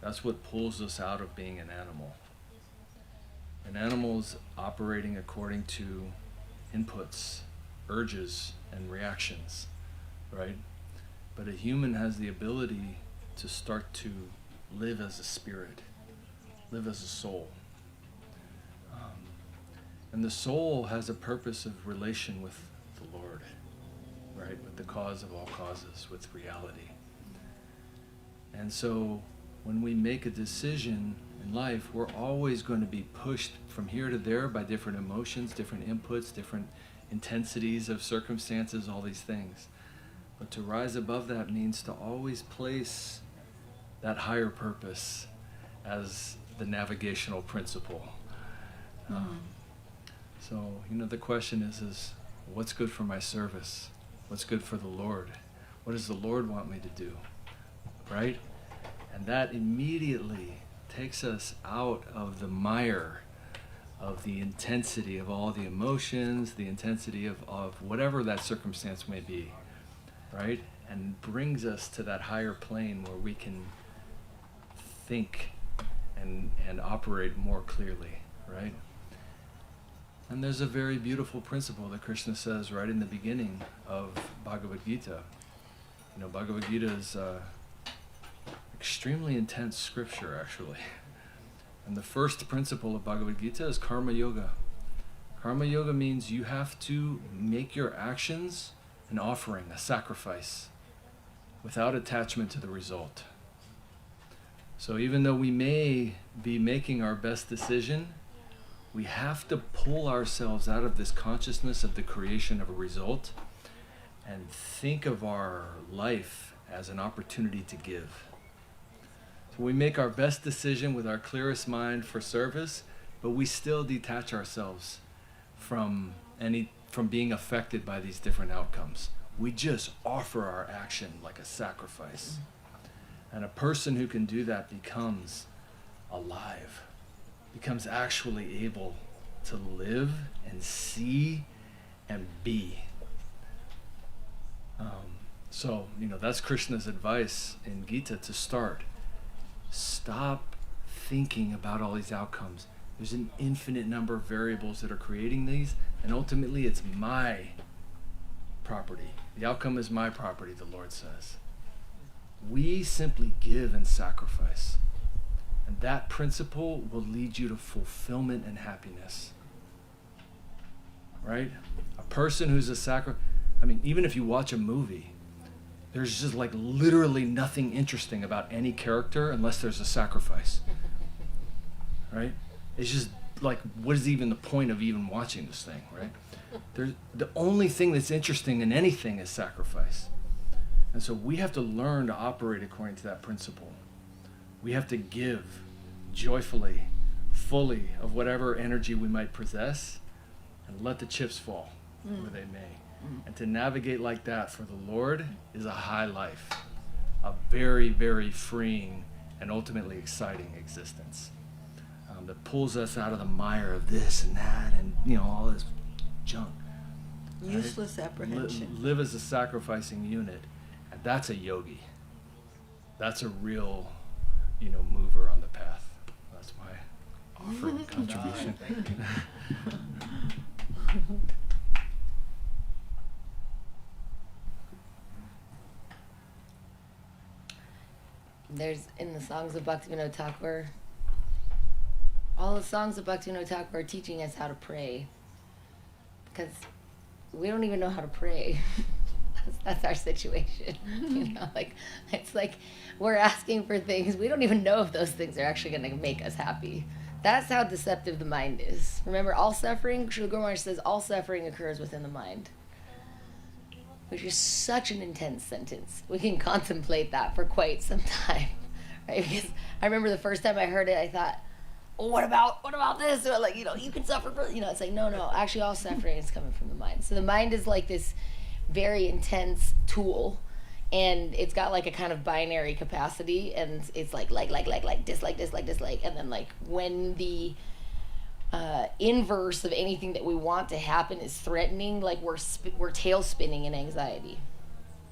That's what pulls us out of being an animal. An animal is operating according to inputs, urges, and reactions, right? But a human has the ability to start to live as a spirit, live as a soul. And the soul has a purpose of relation with the Lord, right? With the cause of all causes, with reality. And so when we make a decision in life, we're always going to be pushed from here to there by different emotions, different inputs, different intensities of circumstances, all these things. But to rise above that means to always place that higher purpose as the navigational principle. So, the question is what's good for my service? What's good for the Lord? What does the Lord want me to do? Right? And that immediately takes us out of the mire of the intensity of all the emotions, the intensity of whatever that circumstance may be, right? And brings us to that higher plane where we can think and operate more clearly, right? And there's a very beautiful principle that Krishna says right in the beginning of Bhagavad Gita. Bhagavad Gita is extremely intense scripture, actually. And the first principle of Bhagavad Gita is karma yoga. Karma yoga means you have to make your actions an offering, a sacrifice, without attachment to the result. So even though we may be making our best decision, we have to pull ourselves out of this consciousness of the creation of a result and think of our life as an opportunity to give. So we make our best decision with our clearest mind for service, but we still detach ourselves from being affected by these different outcomes. We just offer our action like a sacrifice. And a person who can do that becomes alive, becomes actually able to live and see and be. So, that's Krishna's advice in Gita to start. Stop thinking about all these outcomes. There's an infinite number of variables that are creating these, and ultimately it's my property. The outcome is my property, the Lord says. We simply give and sacrifice. And that principle will lead you to fulfillment and happiness. Right? A person who's even if you watch a movie, there's just literally nothing interesting about any character unless there's a sacrifice. Right? It's just what is even the point of even watching this thing, right? The only thing that's interesting in anything is sacrifice. And so we have to learn to operate according to that principle. We have to give joyfully, fully of whatever energy we might possess and let the chips fall where they may. And to navigate like that for the Lord is a high life, a very, very freeing and ultimately exciting existence that pulls us out of the mire of this and that and all this junk. Useless apprehension. Live as a sacrificing unit, and that's a yogi. That's a real, mover on the path. That's my offering contribution. There's in the songs of Bhaktivinoda Thakur, all the songs of Bhaktivinoda Thakur are teaching us how to pray, because we don't even know how to pray. That's our situation. It's like we're asking for things. We don't even know if those things are actually going to make us happy. That's how deceptive the mind is. Remember, all suffering, Sri Guru Maharaj says, all suffering occurs within the mind. Which is such an intense sentence. We can contemplate that for quite some time, right? Because I remember the first time I heard it, I thought, oh, what about this? Or you can suffer for, it's like, no, actually all suffering is coming from the mind. So the mind is like this very intense tool, and it's got a kind of binary capacity, and it's like, dislike, and then when the inverse of anything that we want to happen is threatening, we're tail spinning in anxiety.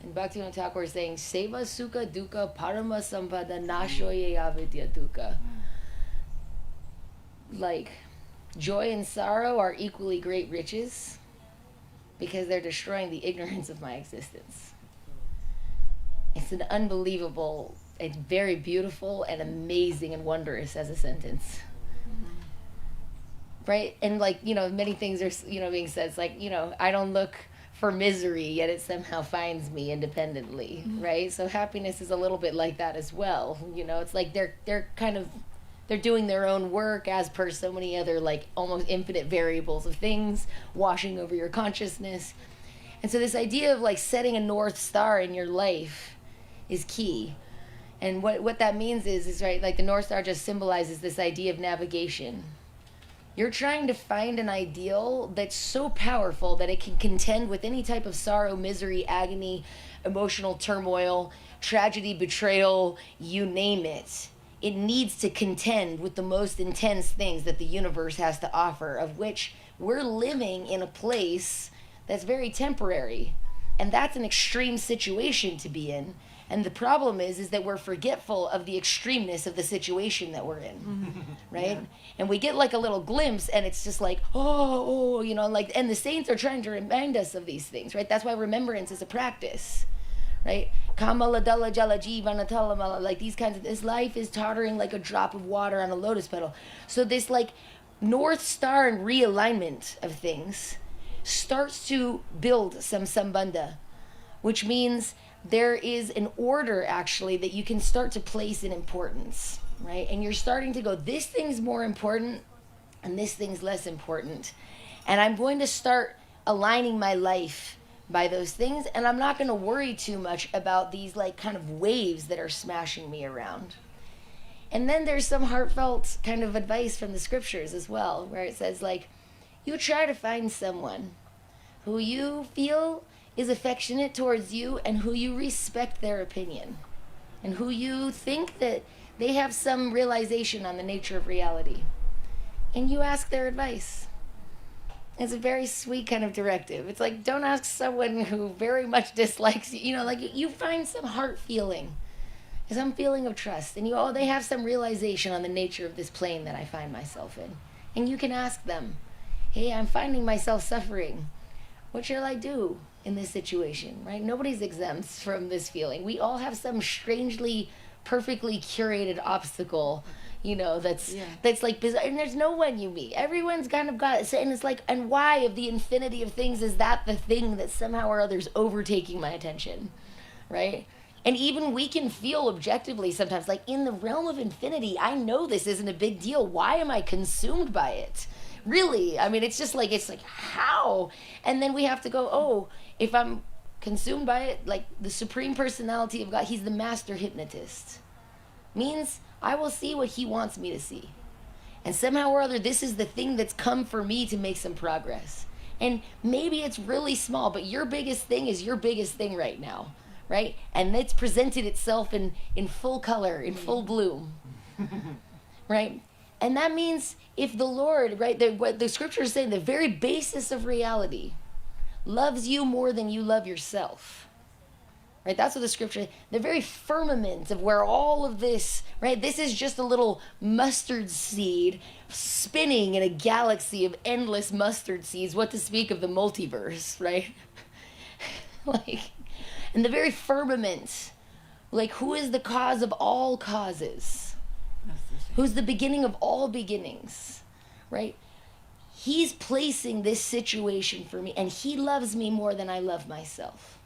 And Bhaktivinoda Thakur is saying, Seva Sukha Dukkha Parama Sampada Nashoye Avidya Dukkha. Like, joy and sorrow are equally great riches because they're destroying the ignorance of my existence. It's an unbelievable, it's very beautiful and amazing and wondrous as a sentence. Right? And like, you know, many things are, you know, being said. It's like, you know, I don't look for misery, yet it somehow finds me independently, right? So happiness is a little bit like that as well. You know, it's like they're kind of, they're doing their own work as per so many other like almost infinite variables of things washing over your consciousness. And so this idea of like setting a North Star in your life is key. And what that means is right, like the North Star just symbolizes this idea of navigation. You're trying to find an ideal that's so powerful that it can contend with any type of sorrow, misery, agony, emotional turmoil, tragedy, betrayal, you name it. It needs to contend with the most intense things that the universe has to offer, of which we're living in a place that's very temporary. And that's an extreme situation to be in. And the problem is that we're forgetful of the extremeness of the situation that we're in, right? Yeah. And we get like a little glimpse, and it's just like, oh, you know, like, and the saints are trying to remind us of these things, right? That's why remembrance is a practice, right? Kamala dala jala jivana talamala, like these kinds of, this life is tottering like a drop of water on a lotus petal. So this like North Star and realignment of things starts to build some sambandha, which means there is an order actually that you can start to place in importance, right? And you're starting to go, this thing's more important and this thing's less important. And I'm going to start aligning my life by those things, and I'm not going to worry too much about these like kind of waves that are smashing me around. And then there's some heartfelt kind of advice from the scriptures as well, where it says like, you try to find someone who you feel is affectionate towards you and who you respect their opinion and who you think that they have some realization on the nature of reality. And you ask their advice. It's a very sweet kind of directive. It's like, don't ask someone who very much dislikes you. You know, like you find some heart feeling, some feeling of trust. And they have some realization on the nature of this plane that I find myself in. And you can ask them, hey, I'm finding myself suffering. What shall I do in this situation, right? Nobody's exempt from this feeling. We all have some strangely, perfectly curated obstacle, you know, that's like bizarre. And there's no one you meet. Everyone's kind of got it. And it's like, and why of the infinity of things is that the thing that somehow or other is overtaking my attention, right? And even we can feel objectively sometimes, like in the realm of infinity, I know this isn't a big deal. Why am I consumed by it? Really? I mean, it's like, how? And then we have to go, oh, if I'm consumed by it, like the Supreme Personality of God, he's the master hypnotist. Means I will see what he wants me to see. And somehow or other, this is the thing that's come for me to make some progress. And maybe it's really small, but your biggest thing is your biggest thing right now, right? And it's presented itself in full color, in full bloom, right? And that means if the Lord, right, what the scripture is saying, the very basis of reality loves you more than you love yourself, right? That's what the scripture, the very firmament of where all of this, right, this is just a little mustard seed spinning in a galaxy of endless mustard seeds, what to speak of the multiverse, right? Like, and the very firmament, like, who is the cause of all causes? Who's the beginning of all beginnings, right? He's placing this situation for me, and he loves me more than I love myself.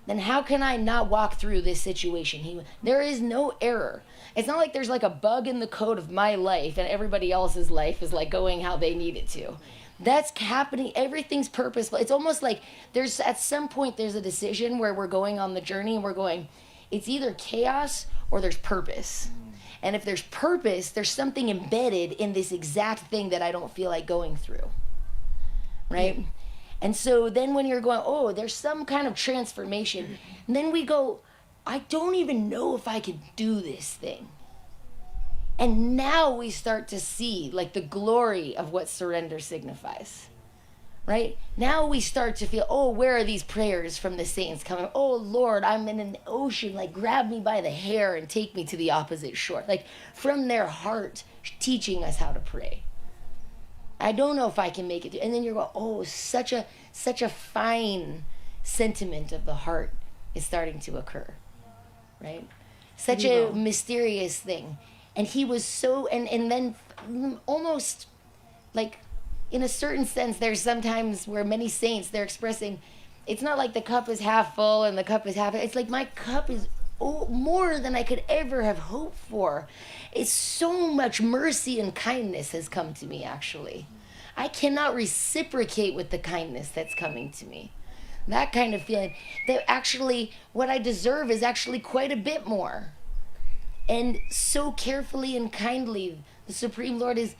Then how can I not walk through this situation? There is no error. It's not like there's like a bug in the code of my life and everybody else's life is like going how they need it to. That's happening. Everything's purposeful. It's almost like there's at some point there's a decision where we're going on the journey and we're going, it's either chaos or there's purpose. And if there's purpose, there's something embedded in this exact thing that I don't feel like going through, right? And so then when you're going, oh, there's some kind of transformation, and then we go, I don't even know if I could do this thing. And now we start to see like the glory of what surrender signifies, right? Now we start to feel, oh, where are these prayers from the saints coming? Oh, Lord, I'm in an ocean, like grab me by the hair and take me to the opposite shore. Like from their heart, teaching us how to pray. I don't know if I can make it. And then you're going, oh, such a fine sentiment of the heart is starting to occur, right? Such a mysterious thing. And he was so, and then almost like, in a certain sense, there's sometimes where many saints, they're expressing, it's not like the cup is half full and the cup is half, it's like my cup is more than I could ever have hoped for. It's so much mercy and kindness has come to me, actually. I cannot reciprocate with the kindness that's coming to me. That kind of feeling, that actually what I deserve is actually quite a bit more. And so carefully and kindly, the Supreme Lord is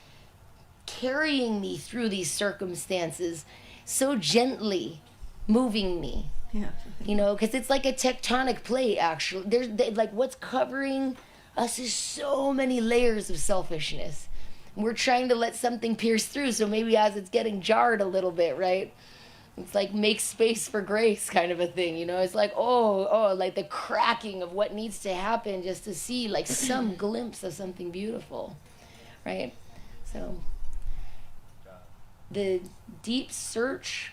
carrying me through these circumstances, so gently moving me. Yeah. You know, because it's like a tectonic plate, actually. Like what's covering us is so many layers of selfishness. We're trying to let something pierce through, so maybe as it's getting jarred a little bit, right? It's like make space for grace kind of a thing, you know? It's like, like the cracking of what needs to happen just to see like some glimpse of something beautiful, right? So the deep search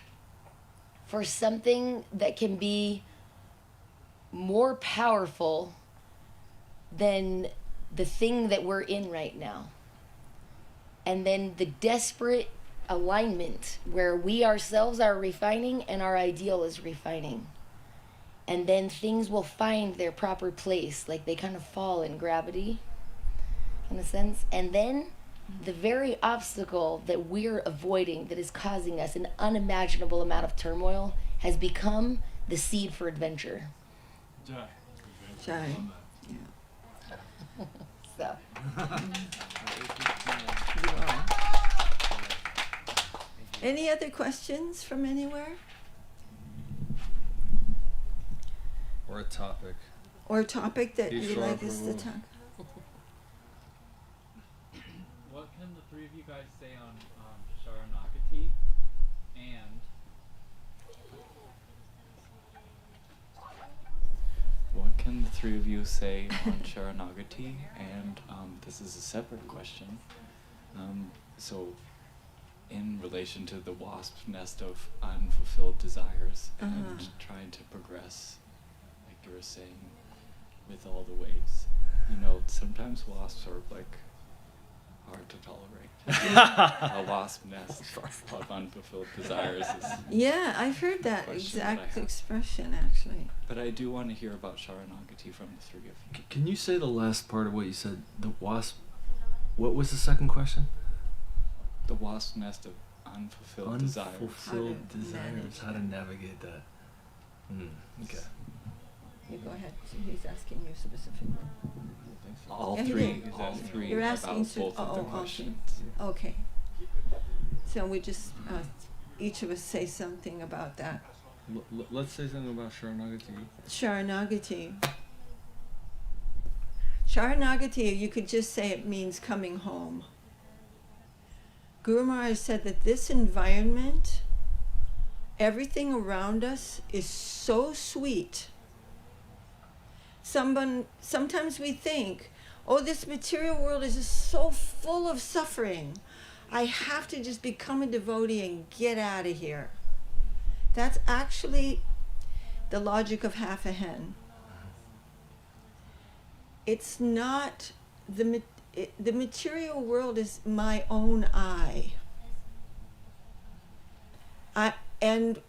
for something that can be more powerful than the thing that we're in right now. And then the desperate alignment where we ourselves are refining and our ideal is refining. And then things will find their proper place, like they kind of fall in gravity, in a sense. And then the very obstacle that we're avoiding that is causing us an unimaginable amount of turmoil has become the seed for adventure. Jai. So. Any other questions from anywhere? Or a topic. Or a topic that you'd like us to talk? What can the three of you guys say on Sharanagati? And what can the three of you say on Sharanagati? And this is a separate question. So, in relation to the wasp's nest of unfulfilled desires and trying to progress, like you were saying, with all the waves. You know, sometimes wasps are like hard to tolerate. A wasp nest of unfulfilled desires is... Yeah, I've heard that exact that expression, actually. But I do want to hear about Sharanagati from the three of you. Can you say the last part of what you said? The wasp... What was the second question? The wasp nest of unfulfilled desires. Unfulfilled desires. How to navigate that. Okay. You go ahead. He's asking you specifically. All Yeah, three You're about asking both of the okay. questions. Okay. So we just, each of us say something about that. Let's say something about Sharanagati. Sharanagati. Sharanagati, you could just say it means coming home. Guru Maharaj said that this environment, everything around us is so sweet. Sometimes we think, oh, this material world is just so full of suffering. I have to just become a devotee and get out of here. That's actually the logic of half a hen. It's not the material world is my own I. And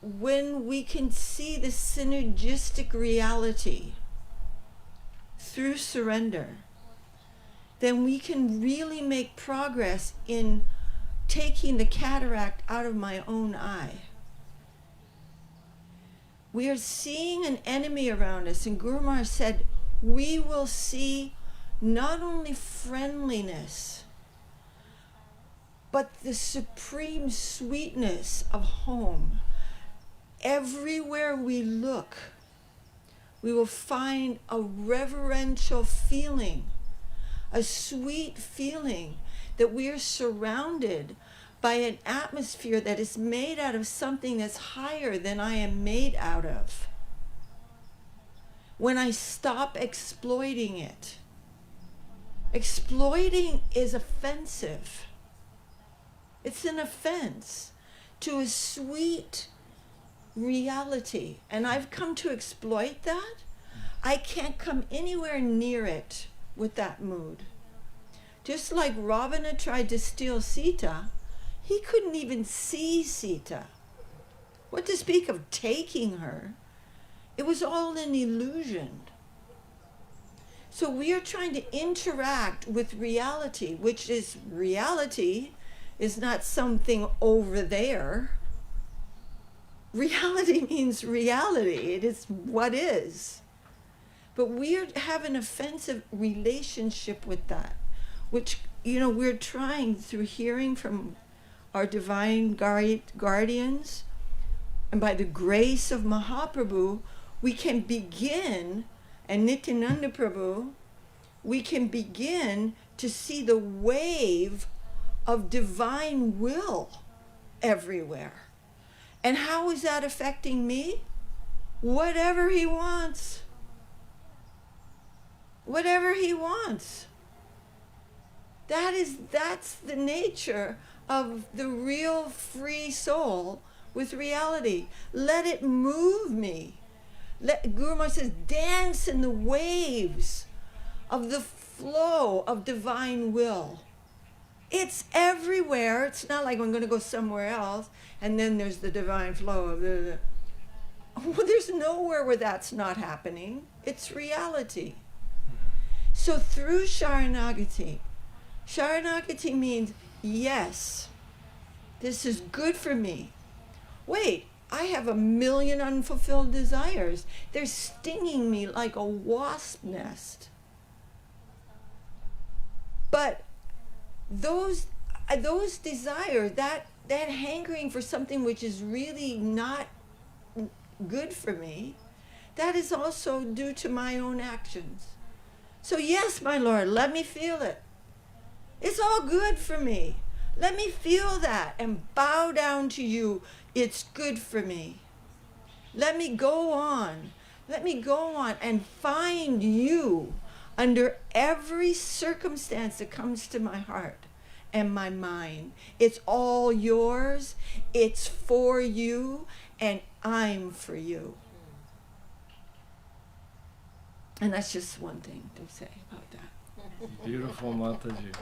when we can see the synergistic reality through surrender, then we can really make progress in taking the cataract out of my own eye. We are seeing an enemy around us, and Guru Maharaj said, we will see not only friendliness, but the supreme sweetness of home. Everywhere we look, we will find a reverential feeling, a sweet feeling that we are surrounded by an atmosphere that is made out of something that's higher than I am made out of. When I stop exploiting it. Exploiting is offensive. It's an offense to a sweet reality. And I've come to exploit that. I can't come anywhere near it with that mood. Just like Ravana tried to steal Sita, he couldn't even see Sita. What to speak of taking her? It was all an illusion. So we are trying to interact with reality, which is reality is not something over there. Reality means reality. It is what is. But we have an offensive relationship with that, which, we're trying through hearing from our divine guardians, and by the grace of Mahaprabhu, we can begin, and Nityananda Prabhu, we can begin to see the wave of divine will everywhere. And how is that affecting me? Whatever he wants. Whatever he wants. That's the nature of the real free soul with reality. Let it move me. Guru Maharaj says, dance in the waves of the flow of divine will. It's everywhere. It's not like I'm going to go somewhere else and then there's the divine flow of the. Well, there's nowhere where that's not happening. It's reality. So through Sharanagati means, yes, this is good for me. Wait, I have 1,000,000 unfulfilled desires. They're stinging me like a wasp nest. But those desires, that hankering for something which is really not good for me, that is also due to my own actions. So yes, my Lord, let me feel it. It's all good for me. Let me feel that and bow down to you. It's good for me. Let me go on. Let me go on and find you under every circumstance that comes to my heart and my mind. It's all yours. It's for you, and I'm for you. And that's just one thing to say about that. Beautiful, Mataji.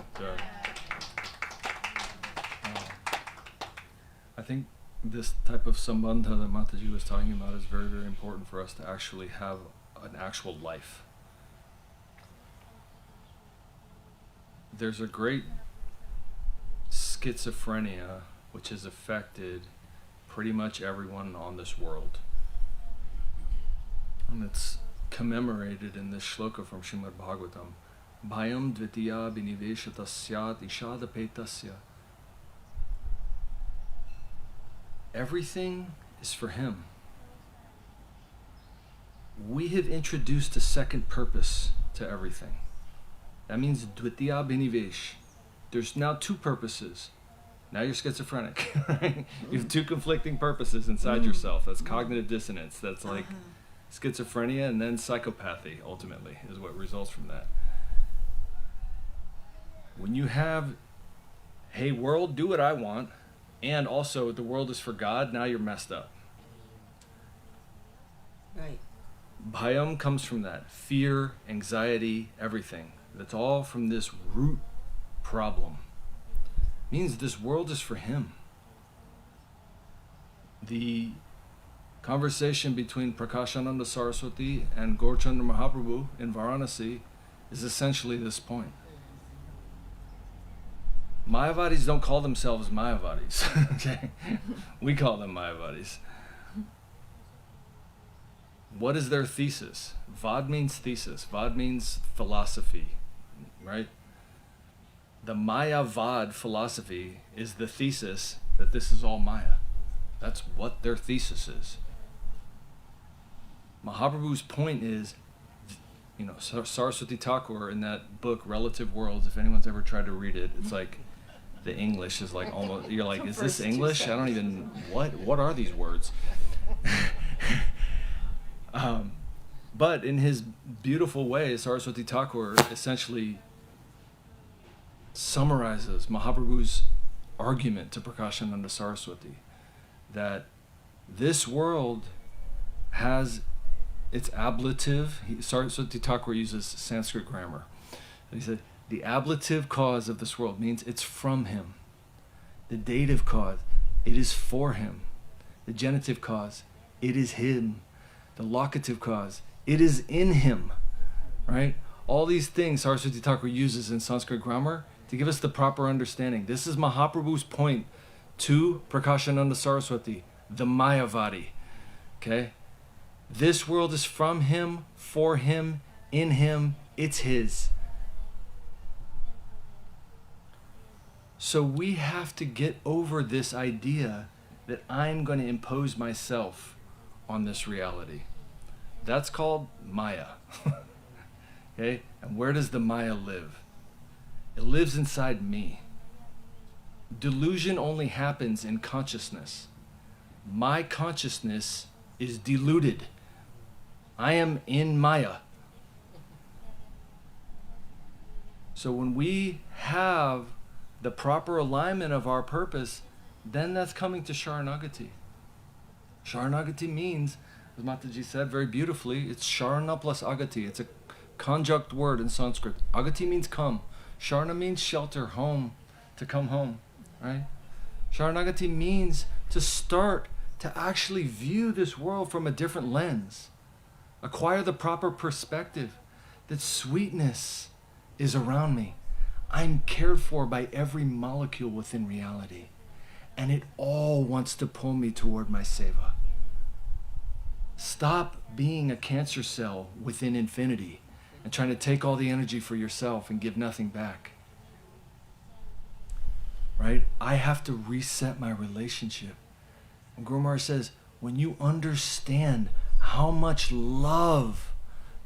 I think this type of sambandha that Mataji was talking about is very, very important for us to actually have an actual life. There's a great schizophrenia which has affected pretty much everyone on this world. And it's commemorated in this shloka from Srimad Bhagavatam. Bhayam dvitiya biniveshata syat ishadapetasya. Everything is for him. We have introduced a second purpose to everything. That means dvitiya binivesh. There's now two purposes. Now you're schizophrenic, right? You have two conflicting purposes inside yourself. That's cognitive dissonance. That's like schizophrenia, and then psychopathy, ultimately, is what results from that. When you have, hey world, do what I want, and also the world is for God, now you're messed up. Right. Bhayam comes from that. Fear, anxiety, everything. That's all from this root problem. Means this world is for him. The conversation between Prakashananda Saraswati and Gaurachandra Mahaprabhu in Varanasi is essentially this point. Mayavadis don't call themselves Mayavadis. Okay? We call them Mayavadis. What is their thesis? Vad means thesis. Vad means philosophy, right? The Mayavad philosophy is the thesis that this is all Maya. That's what their thesis is. Mahaprabhu's point is, Saraswati Thakur in that book, Relative Worlds, if anyone's ever tried to read it, it's like, the English is like almost, you're like, The is this first two English? I don't even, what are these words? But in his beautiful way, Saraswati Thakur essentially summarizes Mahaprabhu's argument to Prakashananda Saraswati that this world has its ablative. Saraswati Thakur uses Sanskrit grammar. He said, the ablative cause of this world means it's from him. The dative cause, it is for him. The genitive cause, it is him. The locative cause, it is in him. Right? All these things Saraswati Thakur uses in Sanskrit grammar to give us the proper understanding. This is Mahaprabhu's point to Prakashananda Saraswati, the Mayavadi. Okay? This world is from him, for him, in him, it's his. So we have to get over this idea that I'm going to impose myself on this reality. That's called Maya. Okay? And where does the Maya live? It lives inside me. Delusion only happens in consciousness. My consciousness is deluded. I am in Maya. So when we have the proper alignment of our purpose, then that's coming to Sharanagati. Sharanagati means, as Mataji said very beautifully, it's Sharana plus Agati. It's a conjunct word in Sanskrit. Agati means come. Sharana means shelter, home, to come home, right? Sharanagati means to start to actually view this world from a different lens. Acquire the proper perspective that sweetness is around me. I'm cared for by every molecule within reality. And it all wants to pull me toward my seva. Stop being a cancer cell within infinity and trying to take all the energy for yourself and give nothing back. Right? I have to reset my relationship. And Guru Maharaj says, when you understand how much love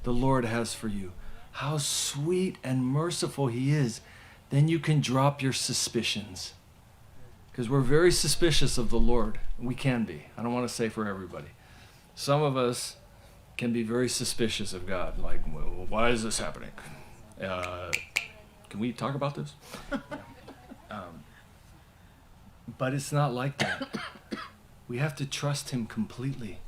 the Lord has for you, how sweet and merciful he is, then you can drop your suspicions. Because we're very suspicious of the Lord. We can be. I don't want to say for everybody. Some of us can be very suspicious of God. Like, well, why is this happening? Can we talk about this? But it's not like that. We have to trust him completely.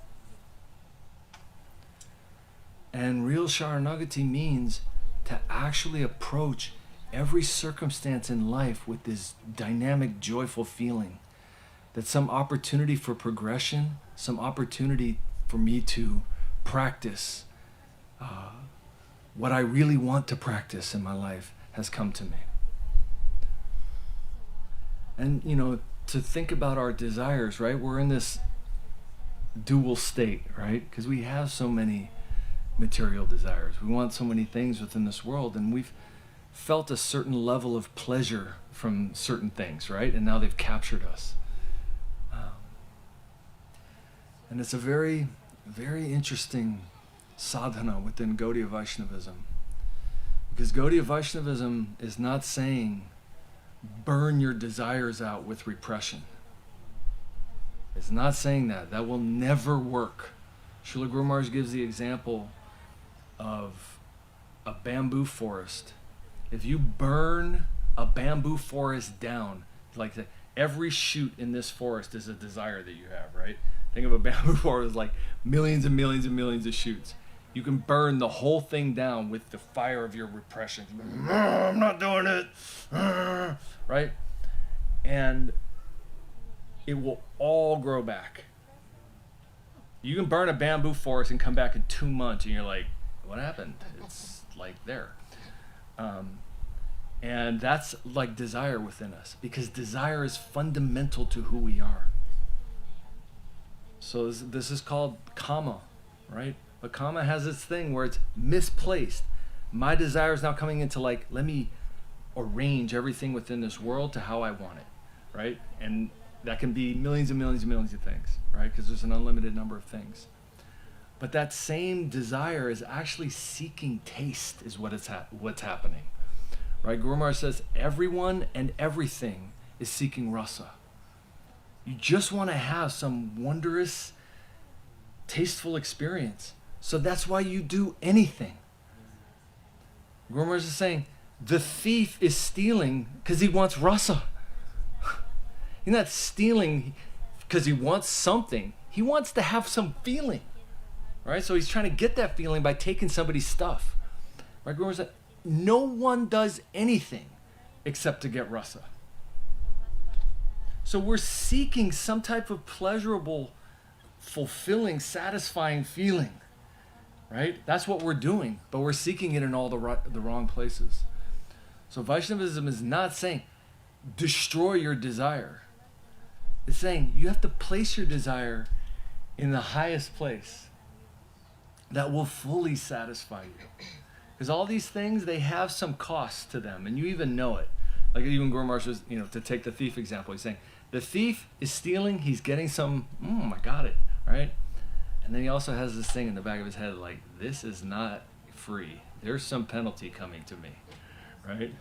And real Sharanagati means to actually approach every circumstance in life with this dynamic, joyful feeling that some opportunity for progression, some opportunity for me to practice what I really want to practice in my life has come to me. And, to think about our desires, right? We're in this dual state, right? Because we have so many material desires. We want so many things within this world, and we've felt a certain level of pleasure from certain things, right? And now they've captured us. And it's a very, very interesting sadhana within Gaudiya Vaishnavism. Because Gaudiya Vaishnavism is not saying burn your desires out with repression. It's not saying that. That will never work. Srila Guru Maharaj gives the example of a bamboo forest. If you burn a bamboo forest down, like every shoot in this forest is a desire that you have, right? Think of a bamboo forest as like millions and millions and millions of shoots. You can burn the whole thing down with the fire of your repression. I'm not doing it. Right? And it will all grow back. You can burn a bamboo forest and come back in 2 months and you're like, what happened? It's like there. And that's like desire within us, because desire is fundamental to who we are. So this is called kama, right? But kama has its thing where it's misplaced. My desire is now coming into like, let me arrange everything within this world to how I want it, right? And that can be millions and millions and millions of things, right? Because there's an unlimited number of things. But that same desire is actually seeking taste, is what's happening, right? Guru Maharaj says everyone and everything is seeking rasa. You just want to have some wondrous, tasteful experience. So that's why you do anything. Guru Maharaj is saying, the thief is stealing because he wants rasa. He's not stealing because he wants something. He wants to have some feeling. Right? So he's trying to get that feeling by taking somebody's stuff. Right? Guru Maharaj said, no one does anything except to get rasa. So we're seeking some type of pleasurable, fulfilling, satisfying feeling. Right? That's what we're doing, but we're seeking it in all the wrong places. So Vaishnavism is not saying destroy your desire. It's saying you have to place your desire in the highest place that will fully satisfy you. Because all these things, they have some cost to them, and you even know it. Like even Guru Maharaj was, to take the thief example, he's saying, the thief is stealing, he's getting some, I got it, right? And then he also has this thing in the back of his head, like, this is not free. There's some penalty coming to me, right?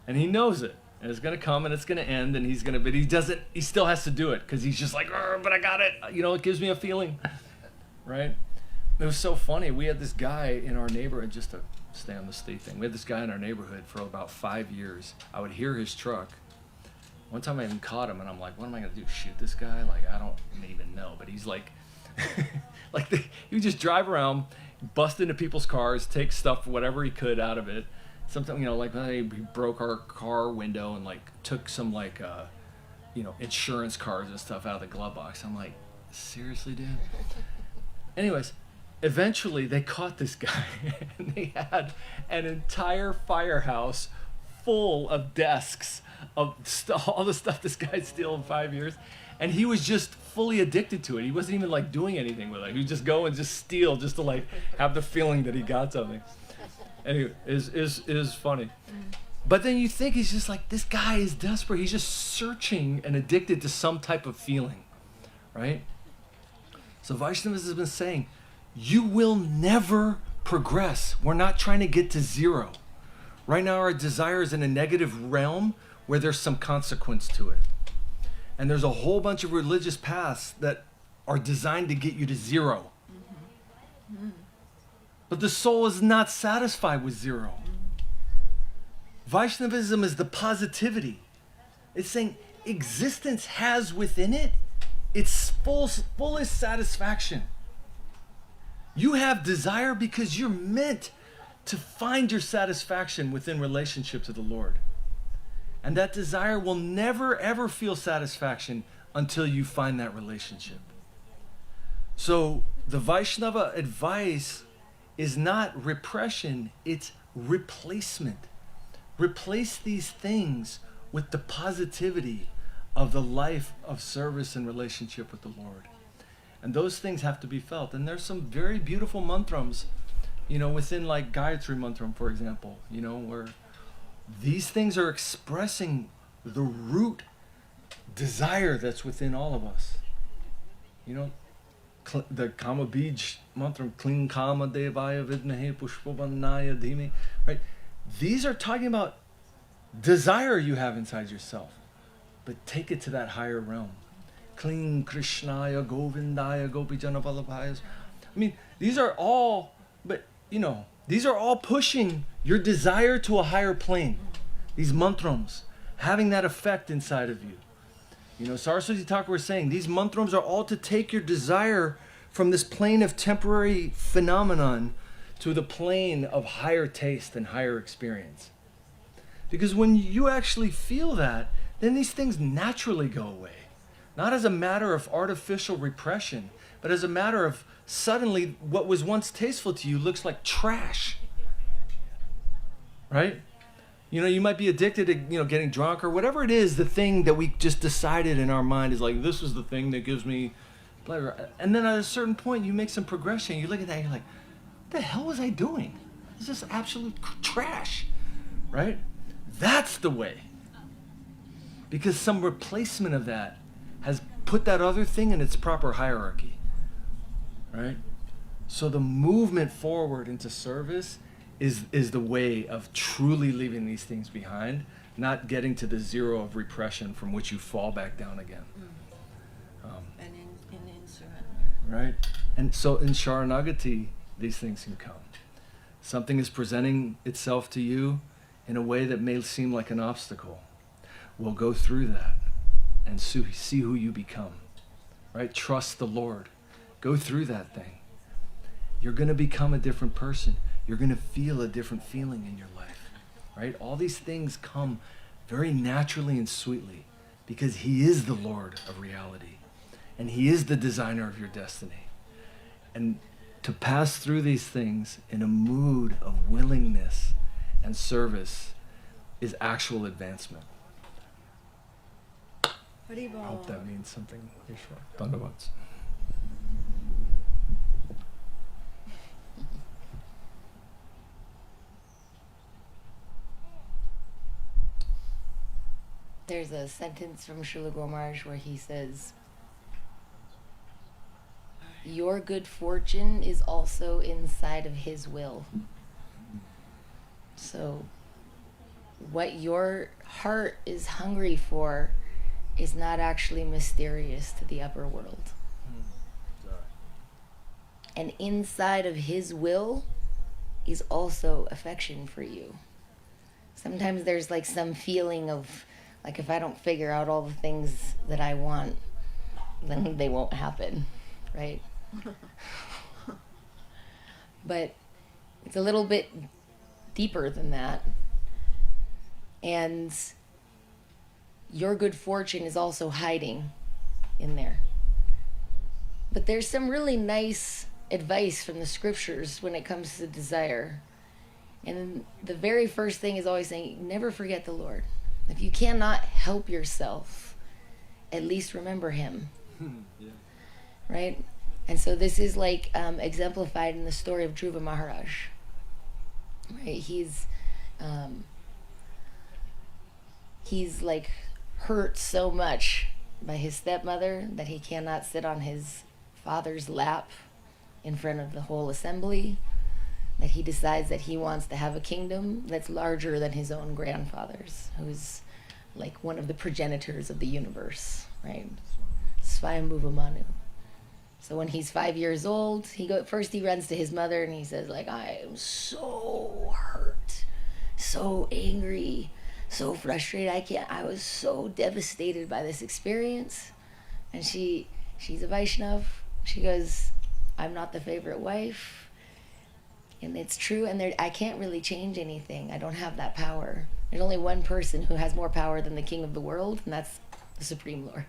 And he knows it. And it's going to come and it's going to end, and but he still has to do it because he's just like, but I got it. It gives me a feeling, right? It was so funny. We had this guy in our neighborhood, just to stay on the state thing. We had this guy in our neighborhood for about 5 years. I would hear his truck. One time I even caught him, and I'm like, what am I going to do, shoot this guy? Like, I don't even know. But he's like, he would just drive around, bust into people's cars, take stuff, whatever he could out of it. Sometimes, like he broke our car window and like took some insurance cards and stuff out of the glove box. I'm like, seriously, dude? Anyways, eventually they caught this guy and they had an entire firehouse full of desks of all the stuff this guy's stealing in 5 years. And he was just fully addicted to it. He wasn't even like doing anything with it. He would just go and just steal just to like have the feeling that he got something. Anyway, is funny. But then you think he's just like, this guy is desperate. He's just searching and addicted to some type of feeling, right? So Vaishnavism has been saying, you will never progress. We're not trying to get to zero. Right now our desire is in a negative realm where there's some consequence to it. And there's a whole bunch of religious paths that are designed to get you to zero. But the soul is not satisfied with zero. Vaishnavism is the positivity. It's saying existence has within it its fullest satisfaction. You have desire because you're meant to find your satisfaction within relationship to the Lord. And that desire will never ever feel satisfaction until you find that relationship. So the Vaishnava advice is not repression, it's replacement. Replace these things with the positivity of the life of service and relationship with the Lord. And those things have to be felt. And there's some very beautiful mantrams, within like Gayatri Mantram, for example, where these things are expressing the root desire that's within all of us. The Kama Bij Mantram, Kling Kama Devaya Vidmahe Pushpavanaya Dhime, right? These are talking about desire you have inside yourself, but take it to that higher realm. Kling Krishnaya Govindaya Gopijana Vallabhaya. I mean, these are all pushing your desire to a higher plane. These mantrams, having that effect inside of you. Saraswati Thakur was saying, these mantrams are all to take your desire from this plane of temporary phenomenon to the plane of higher taste and higher experience. Because when you actually feel that, then these things naturally go away. Not as a matter of artificial repression, but as a matter of suddenly what was once tasteful to you looks like trash. Right? You might be addicted to, getting drunk or whatever it is, the thing that we just decided in our mind is like, this is the thing that gives me pleasure. And then at a certain point, you make some progression. You look at that and you're like, what the hell was I doing? This is absolute trash. Right? That's the way. Because some replacement of that has put that other thing in its proper hierarchy. Right? So the movement forward into service is the way of truly leaving these things behind not getting to the zero of repression from which you fall back down again. And in surrender. Right? And so in Sharanagati, these things can come. Something is presenting itself to you in a way that may seem like an obstacle. We'll go through that and see who you become. Right? Trust the Lord. Go through that thing. You're going to become a different person. You're going to feel a different feeling in your life. Right? All these things come very naturally and sweetly because He is the Lord of reality. And He is the designer of your destiny. And to pass through these things in a mood of willingness and service is actual advancement. I hope that means something. Dandavats. There's a sentence from Srila Guru Maharaj where he says, your good fortune is also inside of His will. So what your heart is hungry for is not actually mysterious to the upper world. And inside of His will is also affection for you. Sometimes there's like some feeling of, like, if I don't figure out all the things that I want, then they won't happen, right? But it's a little bit deeper than that. And your good fortune is also hiding in there. But there's some really nice advice from the scriptures when it comes to desire. And the very first thing is always saying, never forget the Lord. If you cannot help yourself, at least remember Him. Yeah. Right? And so this is like exemplified in the story of Dhruva Maharaj. Right? He's like hurt so much by his stepmother that he cannot sit on his father's lap in front of the whole assembly, that he decides that he wants to have a kingdom that's larger than his own grandfather's, who's like one of the progenitors of the universe, right? Swayambhuva Manu. So when he's 5 years old, he runs to his mother and he says, like, I am so hurt, so angry, so frustrated. I was so devastated by this experience. And she's a Vaishnav. She goes, I'm not the favorite wife. And it's true. And I can't really change anything. I don't have that power. There's only one person who has more power than the king of the world, and that's the Supreme Lord.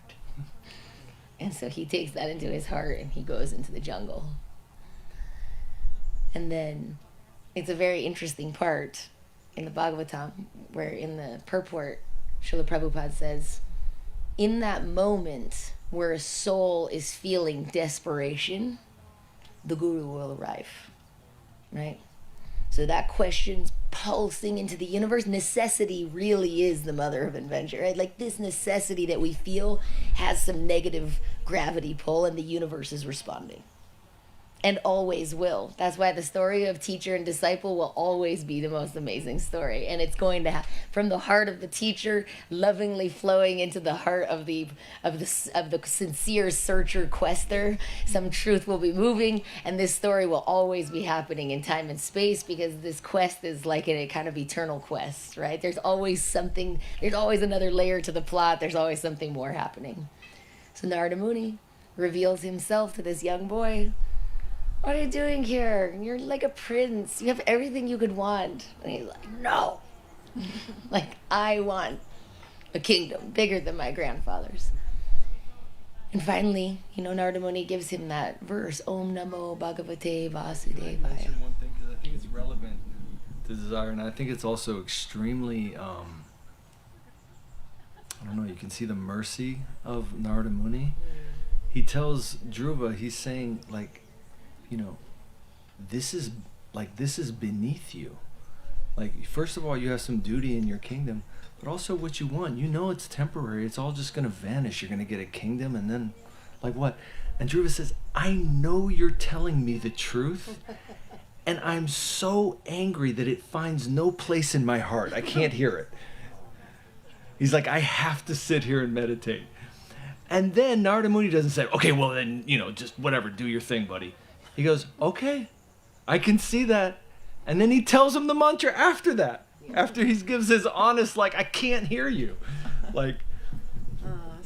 And so he takes that into his heart and he goes into the jungle. And then it's a very interesting part in the Bhagavatam where in the purport, Srila Prabhupada says, in that moment where a soul is feeling desperation, the Guru will arrive. Right? So that question's pulsing into the universe. Necessity really is the mother of invention, right? Like this necessity that we feel has some negative gravity pull and the universe is responding. And always will. That's why the story of teacher and disciple will always be the most amazing story. And it's going to from the heart of the teacher, lovingly flowing into the heart of the sincere searcher quester. Some truth will be moving, and this story will always be happening in time and space because this quest is like a kind of eternal quest, right? There's always something. There's always another layer to the plot. There's always something more happening. So Narada Muni reveals himself to this young boy. What are you doing here? You're like a prince. You have everything you could want. And he's like, no. Like, I want a kingdom bigger than my grandfather's. And finally, Narada Muni gives him that verse, Om Namo Bhagavate Vasudevaya. I mention one thing because I think it's relevant to desire, and I think it's also extremely, I don't know, you can see the mercy of Narada Muni. He tells Dhruva, he's saying, like, this is beneath you. Like, first of all, you have some duty in your kingdom, but also what you want. It's temporary. It's all just going to vanish. You're going to get a kingdom, and then, like, what? And Dhruva says, I know you're telling me the truth, and I'm so angry that it finds no place in my heart. I can't hear it. He's like, I have to sit here and meditate. And then Narada Muni doesn't say, okay, well then, just whatever, do your thing, buddy. He goes, okay, I can see that. And then he tells him the mantra after that. After he gives his honest, like, I can't hear you. Like,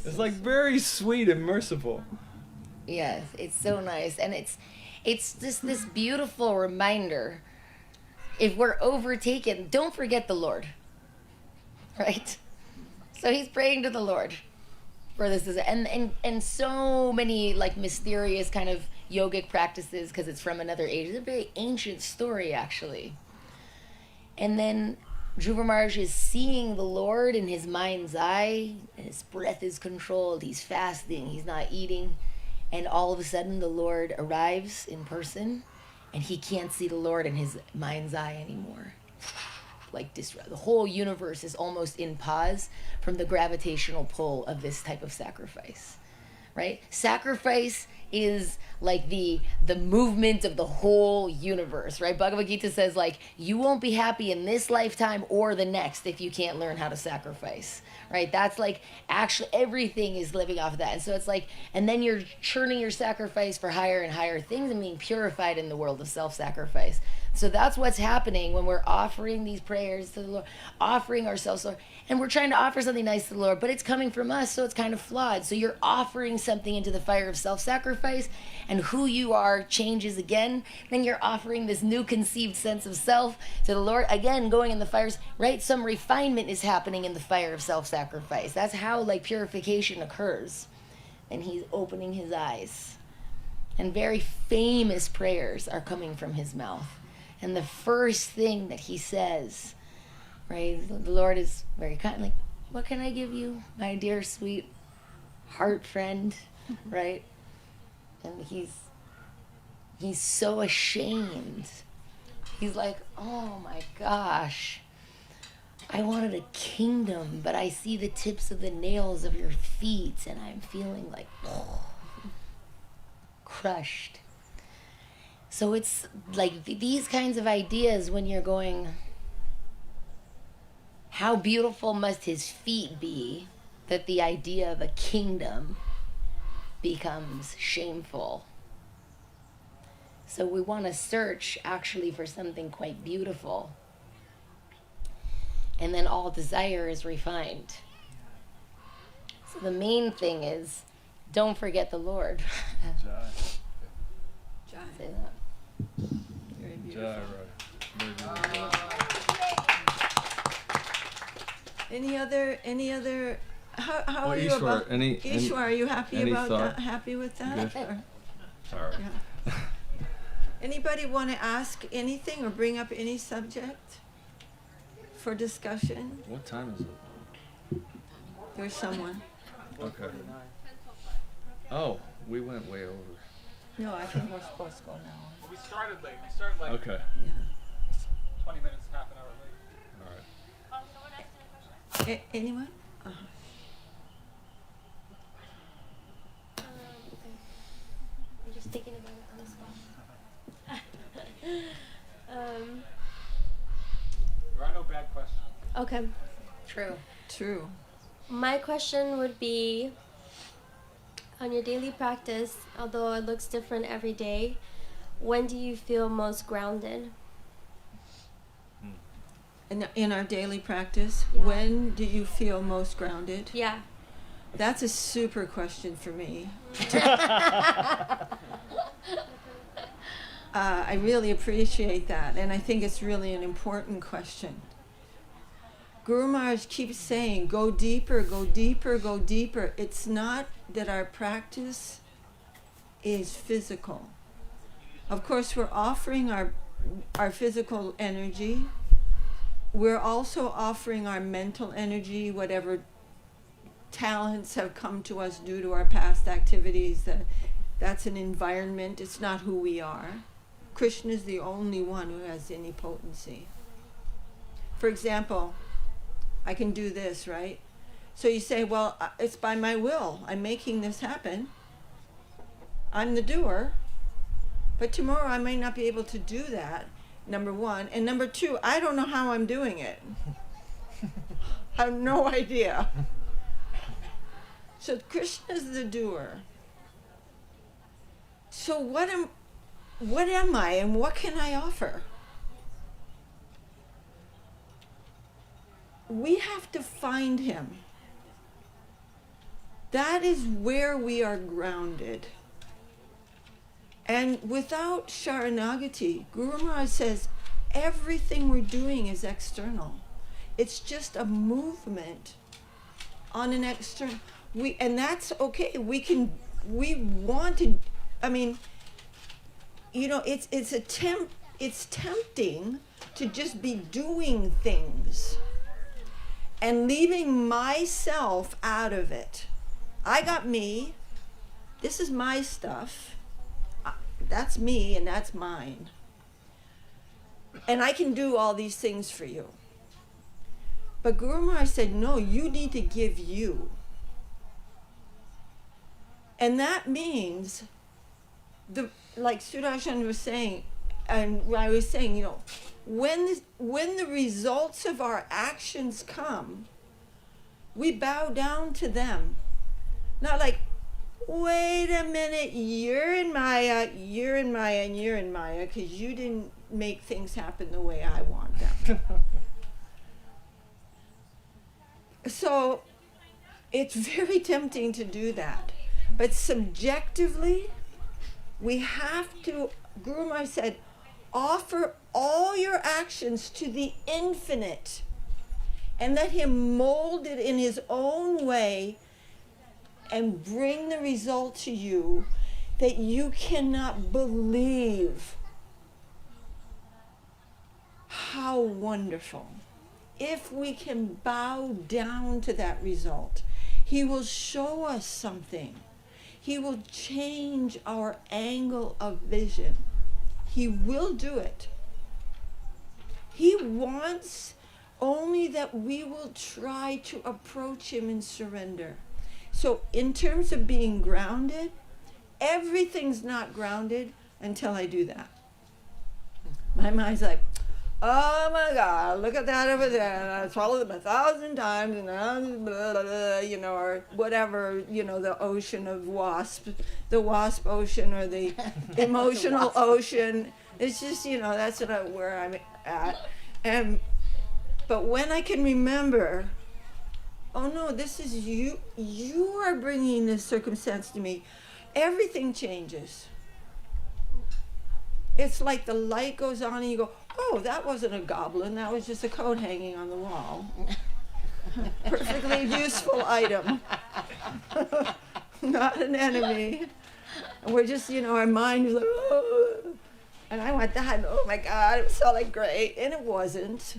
it's like very sweet and merciful. Yes, it's so nice. And it's just this beautiful reminder. If we're overtaken, don't forget the Lord. Right? So he's praying to the Lord for this. And so many like mysterious kind of yogic practices, because it's from another age. It's a very ancient story, actually. And then Dhruva Maharaj is seeing the Lord in his mind's eye, and his breath is controlled, he's fasting, he's not eating, and all of a sudden the Lord arrives in person, and he can't see the Lord in his mind's eye anymore. Like the whole universe is almost in pause from the gravitational pull of this type of sacrifice, right? Sacrifice is like the movement of the whole universe, right? Bhagavad Gita says, like, you won't be happy in this lifetime or the next if you can't learn how to sacrifice, right? That's like, actually everything is living off of that. And so it's like, and then you're churning your sacrifice for higher and higher things and being purified in the world of self-sacrifice. So that's what's happening when we're offering these prayers to the Lord, offering ourselves, Lord, and we're trying to offer something nice to the Lord, but it's coming from us, so it's kind of flawed. So you're offering something into the fire of self-sacrifice, and who you are changes again. Then you're offering this new conceived sense of self to the Lord, again, going in the fires, right? Some refinement is happening in the fire of self-sacrifice. That's how, like, purification occurs. And he's opening his eyes. And very famous prayers are coming from his mouth. And the first thing that he says, right, the Lord is very kind, like, what can I give you, my dear, sweet heart friend, right? And he's so ashamed. He's like, oh my gosh, I wanted a kingdom, but I see the tips of the nails of your feet, and I'm feeling like, crushed. So it's like these kinds of ideas when you're going, how beautiful must his feet be, that the idea of a kingdom becomes shameful. So we want to search actually for something quite beautiful. And then all desire is refined. So the main thing is, don't forget the Lord. Say that. Very beautiful. Any other? How are you Ishwar, about? Ishwar, are you happy any about thought? that? Happy with that? Good. Or- Sorry. yeah. Anybody want to ask anything or bring up any subject for discussion? What time is it? There's someone. Okay. Oh, we went way over. No, I think we're supposed to go now. We started late. We started like Okay. Yeah. 20 minutes, half an hour late. All right. Anyone? Okay. I'm just thinking about it on the spot. There are no bad questions. Okay. True. True. My question would be, on your daily practice, although it looks different every day, when do you feel most grounded? In our daily practice, Yeah. when do you feel most grounded? Yeah. That's a super question for me. I really appreciate that, and I think it's really an important question. Guru Maharaj keeps saying, go deeper, go deeper, go deeper. It's not that our practice is physical. Of course, we're offering our physical energy. We're also offering our mental energy, whatever talents have come to us due to our past activities. That's an environment. It's not who we are. Krishna is the only one who has any potency. For example, I can do this, right? So you say, well, it's by my will. I'm making this happen. I'm the doer. But tomorrow I may not be able to do that, number one. And number two, I don't know how I'm doing it. I have no idea. So Krishna is the doer. So what am I and what can I offer? We have to find him. That is where we are grounded. And without Sharanagati, Guru Maharaj says, everything we're doing is external. It's just a movement on an external. And that's okay. We want to. I mean, it's tempting to just be doing things and leaving myself out of it. I got me. This is my stuff. That's me and that's mine. And I can do all these things for you. But Guru Maharaj said, no, you need to give you. And that means, like Sudarshan was saying, and I was saying, when the results of our actions come, we bow down to them. Not like, wait a minute, you're in Maya, and you're in Maya, because you didn't make things happen the way I want them. So it's very tempting to do that. But subjectively, we have to, Guru Maharaj said, offer all your actions to the infinite and let him mold it in his own way and bring the result to you that you cannot believe. How wonderful. If we can bow down to that result, he will show us something. He will change our angle of vision. He will do it. He wants only that we will try to approach him in surrender. So in terms of being grounded, everything's not grounded until I do that. My mind's like, oh my God, look at that over there. I swallowed them 1,000 times, and blah, blah, blah, or whatever, the ocean of wasp, the wasp ocean or the emotional ocean. It's just, that's where I'm at. But when I can remember, oh no, this is you. You are bringing this circumstance to me. Everything changes. It's like the light goes on and you go, oh, that wasn't a goblin. That was just a coat hanging on the wall. Perfectly useful item. Not an enemy. And we're just, our mind is like, oh. And I went that, oh my God, it was so great. And it wasn't.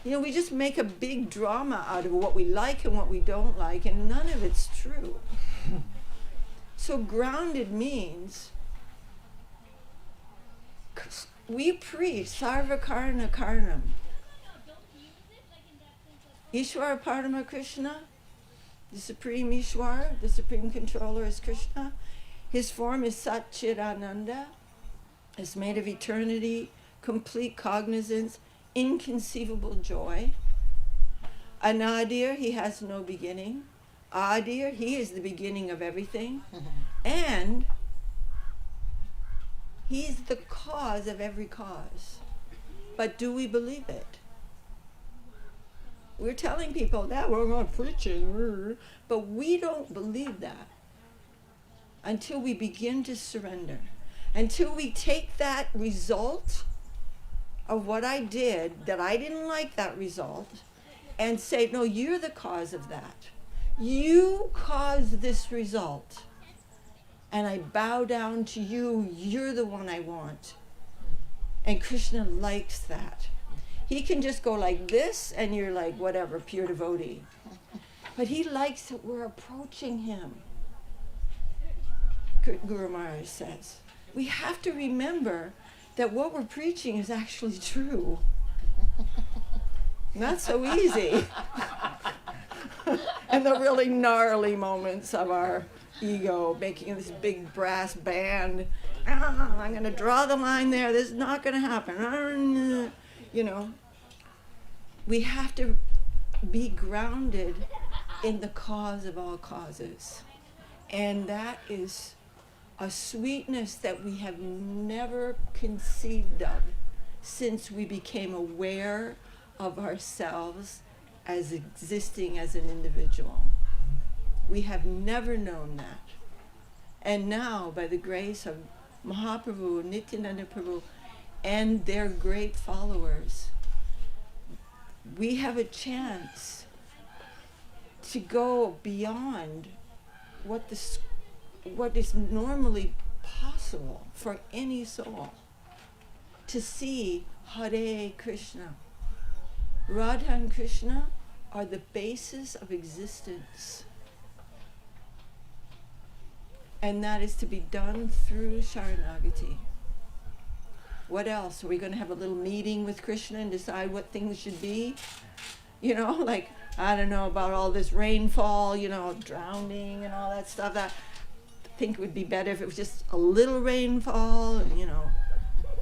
We just make a big drama out of what we like and what we don't like, and none of it's true. So grounded means, we preach Sarva Karna Karnam. Ishwara Parama Krishna, the Supreme Ishwara, the Supreme Controller is Krishna. His form is Sat Chit Ananda. It's made of eternity, complete cognizance, inconceivable joy. Anadir, he has no beginning. Adir, he is the beginning of everything. And he's the cause of every cause. But do we believe it? We're telling people that we're not preaching, but we don't believe that until we begin to surrender. Until we take that result of what I did, that I didn't like that result, and say, no, you're the cause of that. You caused this result. And I bow down to you. You're the one I want. And Krishna likes that. He can just go like this, and you're like, whatever, pure devotee. But he likes that we're approaching him. Guru Maharaj says. We have to remember that what we're preaching is actually true. Not so easy. And the really gnarly moments of our ego, making this big brass band. I'm going to draw the line there. This is not going to happen. We have to be grounded in the cause of all causes. And that is a sweetness that we have never conceived of since we became aware of ourselves as existing as an individual. We have never known that. And now, by the grace of Mahaprabhu, Nityananda Prabhu, and their great followers, we have a chance to go beyond what is normally possible for any soul, to see Hare Krishna. Radha and Krishna are the basis of existence. And that is to be done through Sharanagati. What else? Are we going to have a little meeting with Krishna and decide what things should be? You know, like, I don't know about all this rainfall, you know, drowning and all that stuff. I think it would be better if it was just a little rainfall and, you know,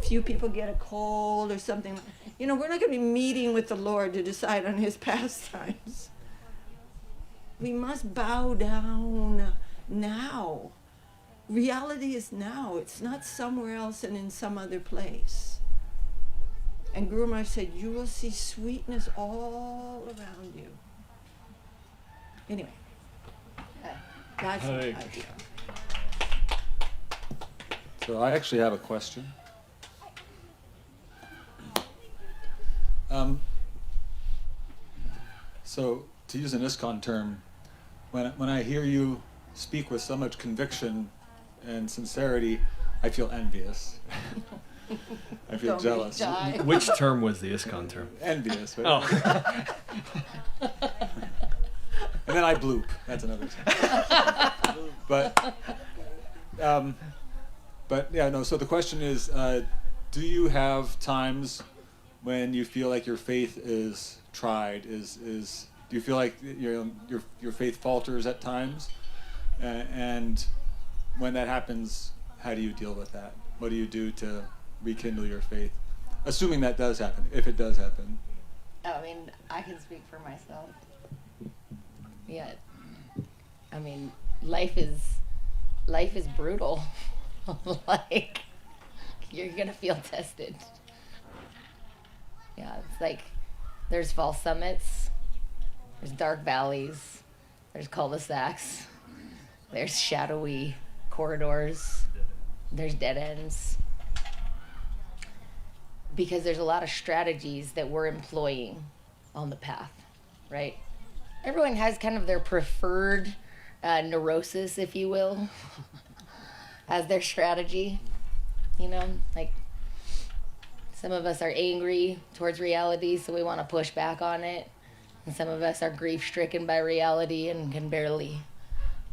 a few people get a cold or something. You know, we're not going to be meeting with the Lord to decide on his pastimes. We must bow down now. Reality is now. It's not somewhere else and in some other place. And Guru Maharaj said, you will see sweetness all around you. Anyway, that's my idea. So I actually have a question. So to use an ISKCON term, when I hear you speak with so much conviction and sincerity, I feel envious. I feel Don't jealous. Which term was the ISKCON term? Envious. Right? Oh. And then I bloop. That's another term. But yeah, no. So the question is, do you have times when you feel like your faith is tried? Do you feel like your faith falters at times? And when that happens, how do you deal with that? What do you do to rekindle your faith? Assuming that does happen, if it does happen. I mean, I can speak for myself. Yeah. I mean, life is brutal. Like, you're gonna feel tested. Yeah, it's like there's false summits, there's dark valleys, there's cul-de-sacs, there's shadowy corridors, there's dead ends. Because there's a lot of strategies that we're employing on the path, right? Everyone has kind of their preferred neurosis, if you will, as their strategy. You know, like some of us are angry towards reality, so we want to push back on it. And some of us are grief-stricken by reality and can barely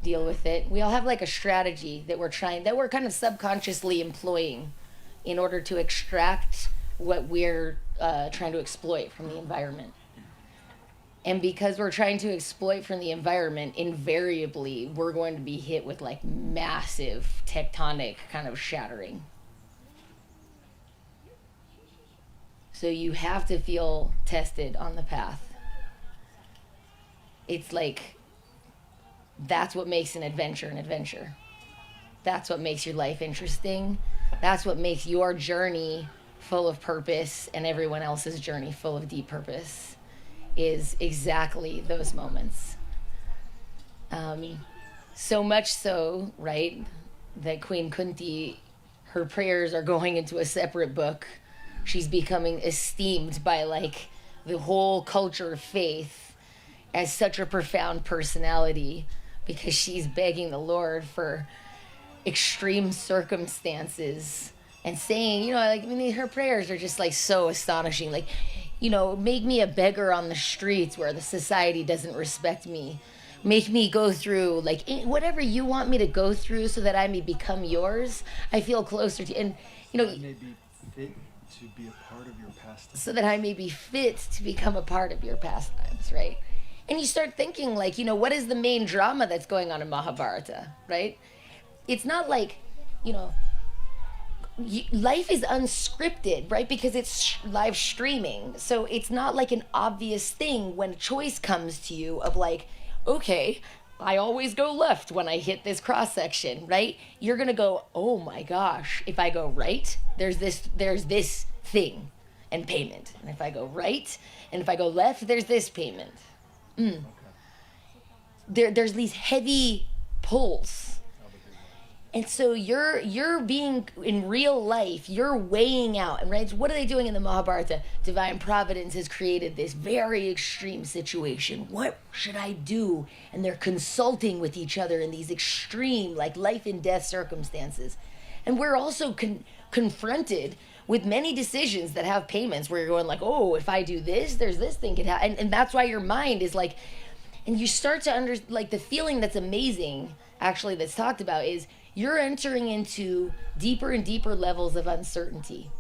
deal with it. We all have like a strategy that we're kind of subconsciously employing in order to extract what we're trying to exploit from the environment. And because we're trying to exploit from the environment, invariably, we're going to be hit with like massive tectonic kind of shattering. So you have to feel tested on the path. It's like, that's what makes an adventure an adventure. That's what makes your life interesting. That's what makes your journey full of purpose and everyone else's journey full of deep purpose, is exactly those moments. So much so, right, that Queen Kunti, her prayers are going into a separate book. She's becoming esteemed by like the whole culture of faith as such a profound personality, because she's begging the Lord for extreme circumstances and saying, you know, like, I mean, her prayers are just like so astonishing. Like, you know, make me a beggar on the streets where the society doesn't respect me. Make me go through, like, whatever you want me to go through so that I may become yours. I feel closer to, and, you know, I may be fit to be a part of your pastimes. So that I may be fit to become a part of your pastimes, right? And you start thinking, like, you know, what is the main drama that's going on in Mahabharata, right? It's not like, you know, life is unscripted, right? Because it's live streaming. So it's not like an obvious thing when a choice comes to you of like, okay, I always go left when I hit this cross section, right? You're going to go, oh my gosh, if I go right, there's this thing and payment. And if I go right, and if I go left, there's this payment. There's these heavy pulls. And so you're being, in real life, you're weighing out. And right, what are they doing in the Mahabharata? Divine Providence has created this very extreme situation. What should I do? And they're consulting with each other in these extreme, like life and death circumstances. And we're also confronted with many decisions that have payments where you're going like, oh, if I do this, there's this thing could happen. And that's why your mind is like, and you start to like the feeling that's amazing, actually, that's talked about is, you're entering into deeper and deeper levels of uncertainty,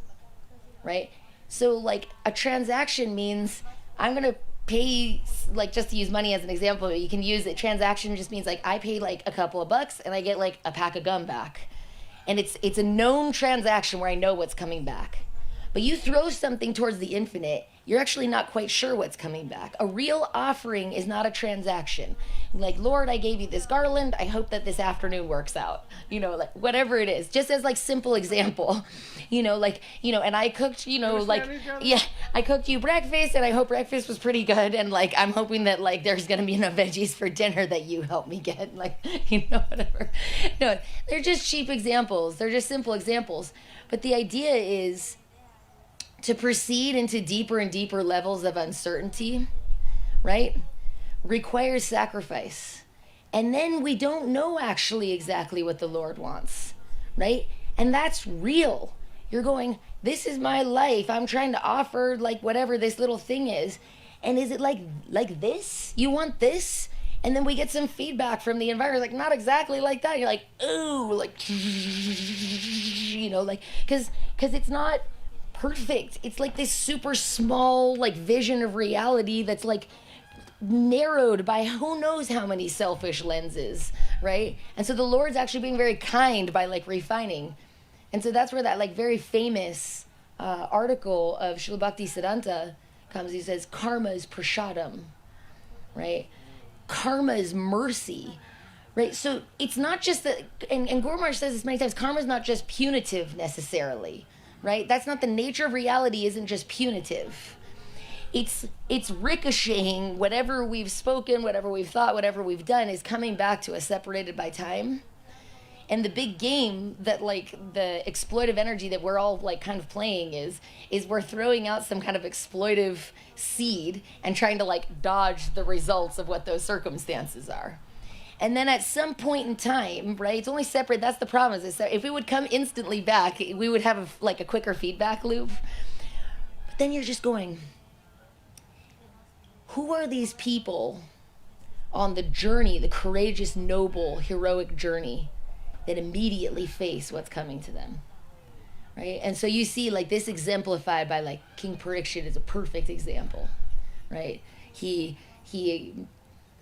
right? So like a transaction means I'm going to pay, like just to use money as an example, you can use it. Transaction just means like I pay like a couple of bucks and I get like a pack of gum back. And it's a known transaction where I know what's coming back. But you throw something towards the infinite, you're actually not quite sure what's coming back. A real offering is not a transaction. Like, Lord, I gave you this garland. I hope that this afternoon works out. Like whatever it is, just as like simple example, and I cooked, I cooked you breakfast and I hope breakfast was pretty good. And like, I'm hoping that like, there's going to be enough veggies for dinner that you help me get, whatever. No, they're just cheap examples. They're just simple examples. But the idea is, to proceed into deeper and deeper levels of uncertainty, right, requires sacrifice. And then we don't know actually exactly what the Lord wants, right? And that's real. You're going, this is my life. I'm trying to offer like whatever this little thing is. And is it like this? You want this? And then we get some feedback from the environment, like not exactly like that. You're like, ooh, like, because it's not perfect. It's like this super small like vision of reality that's like narrowed by who knows how many selfish lenses, right? And so the Lord's actually being very kind by like refining. And so that's where that like very famous article of Srila Bhakti Siddhanta comes. He says karma is prashadam, right? Karma is mercy, right? So it's not just that, and Guru Maharaj says this many times, karma is not just punitive necessarily, right? That's not the nature of reality, isn't just punitive. It's ricocheting. Whatever we've spoken, whatever we've thought, whatever we've done is coming back to us separated by time. And the big game that like the exploitive energy that we're all like kind of playing is we're throwing out some kind of exploitive seed and trying to like dodge the results of what those circumstances are. And then at some point in time, right, it's only separate. That's the problem. Is that if it would come instantly back, we would have like a quicker feedback loop. But then you're just going, who are these people on the journey, the courageous, noble, heroic journey that immediately face what's coming to them, right? And so you see like this exemplified by like King Parikshit is a perfect example, right? He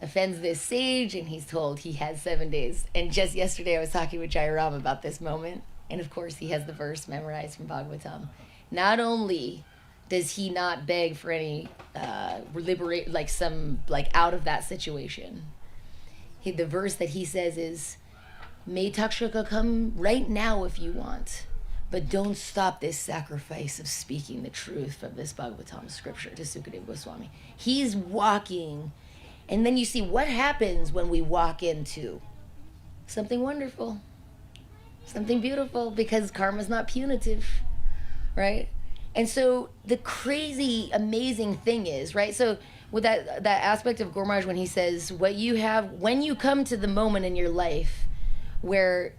offends this sage and he's told he has 7 days. And just yesterday I was talking with Jairam about this moment. And of course he has the verse memorized from Bhagavatam. Not only does he not beg for any liberate, like some, like out of that situation. The verse that he says is, may Takshaka come right now if you want, but don't stop this sacrifice of speaking the truth from this Bhagavatam scripture to Sukadeva Goswami. He's walking. And then you see what happens when we walk into something wonderful, something beautiful, because karma's not punitive, right? And so the crazy, amazing thing is, right? So with that aspect of Guru Maharaj when he says, what you have, when you come to the moment in your life where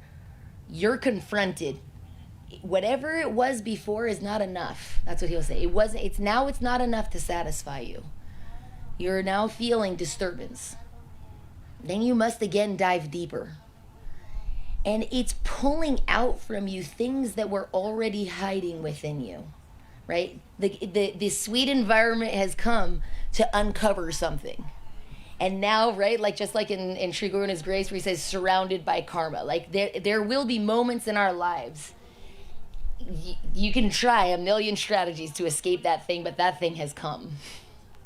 you're confronted, whatever it was before is not enough. That's what he'll say. It's not enough to satisfy you. You're now feeling disturbance. Then you must again dive deeper. And it's pulling out from you things that were already hiding within you, right? The sweet environment has come to uncover something. And now, right, like just like in Sri Govinda's Grace where he says surrounded by karma, like there will be moments in our lives you can try a million strategies to escape that thing, but that thing has come.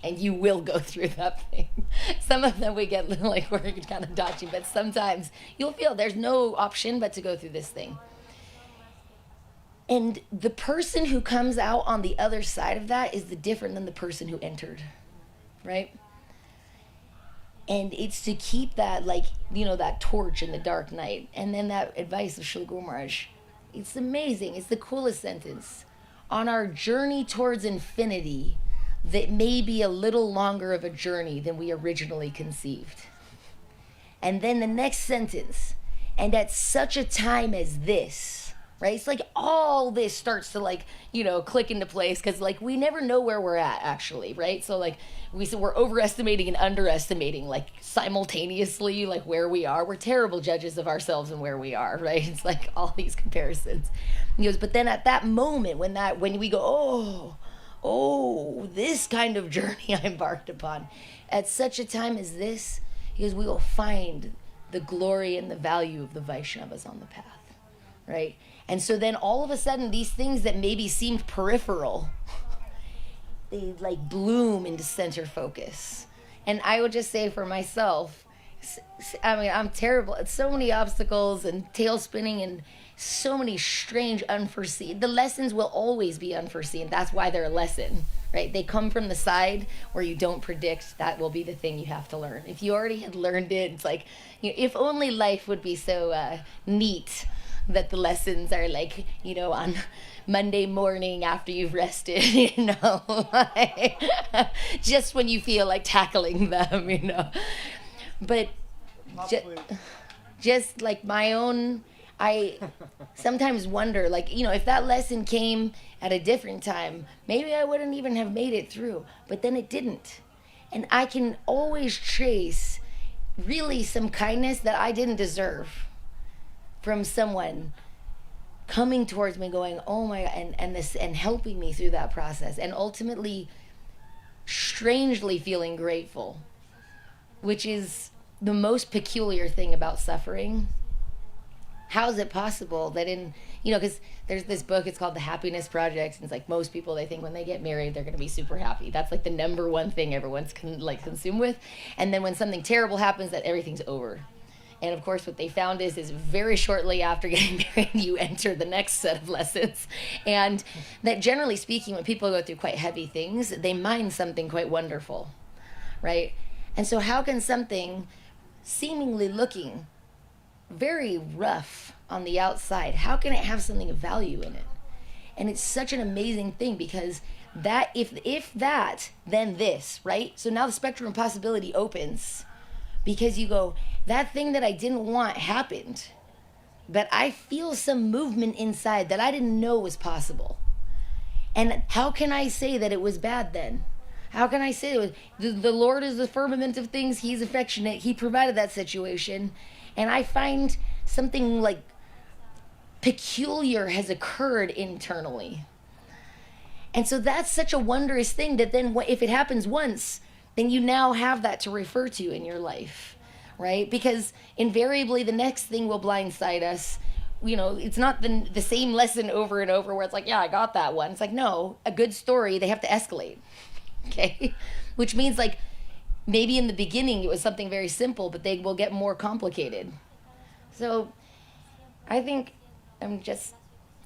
And you will go through that thing. Some of them we get like we're kind of dodging, but sometimes you'll feel there's no option but to go through this thing. And the person who comes out on the other side of that is different than the person who entered, right? And it's to keep that, like, you know, that torch in the dark night. And then that advice of Sri Guru Maharaj, it's amazing. It's the coolest sentence. On our journey towards infinity, that may be a little longer of a journey than we originally conceived. And then the next sentence, and at such a time as this, right? It's like all this starts to, like, you know, click into place, because like we never know where we're at actually, right? So like we're overestimating and underestimating, like simultaneously, like where we are. We're terrible judges of ourselves and where we are, right? It's like all these comparisons. And he goes, but then at that moment when we go, oh, this kind of journey I embarked upon, at such a time as this, he goes, we will find the glory and the value of the Vaishnavas on the path, right? And so then all of a sudden, these things that maybe seemed peripheral, they like bloom into center focus. And I would just say for myself, I mean, I'm terrible at so many obstacles and tail spinning and so many strange unforeseen. The lessons will always be unforeseen. That's why they're a lesson, right? They come from the side where you don't predict. That will be the thing you have to learn. If you already had learned it, it's like, you know, if only life would be so neat that the lessons are like, you know, on Monday morning after you've rested, you know, like, just when you feel like tackling them, you know. But just like my own, I sometimes wonder, like, you know, if that lesson came at a different time, maybe I wouldn't even have made it through, but then it didn't. And I can always trace really some kindness that I didn't deserve from someone coming towards me going, oh my, and helping me through that process, and ultimately strangely feeling grateful, which is the most peculiar thing about suffering. How is it possible that in, you know, because there's this book, it's called The Happiness Project, and it's like most people, they think when they get married, they're going to be super happy. That's like the number one thing everyone's consumed with. And then when something terrible happens, that everything's over. And of course, what they found is very shortly after getting married, you enter the next set of lessons. And that generally speaking, when people go through quite heavy things, they mine something quite wonderful, right? And so how can something seemingly looking very rough on the outside, how can it have something of value in it? And it's such an amazing thing, because that, if that, then this, right? So now the spectrum of possibility opens, because you go, that thing that I didn't want happened, but I feel some movement inside that I didn't know was possible. And how can I say that it was bad then? How can I say it was, the Lord is the firmament of things, He's affectionate, He provided that situation, and I find something like peculiar has occurred internally. And so that's such a wondrous thing that then if it happens once, then you now have that to refer to in your life, right? Because invariably the next thing will blindside us. You know, it's not the same lesson over and over where it's like, yeah, I got that one. It's like, no, a good story, they have to escalate, okay? Which means like maybe in the beginning it was something very simple, but they will get more complicated. So I think I'm just,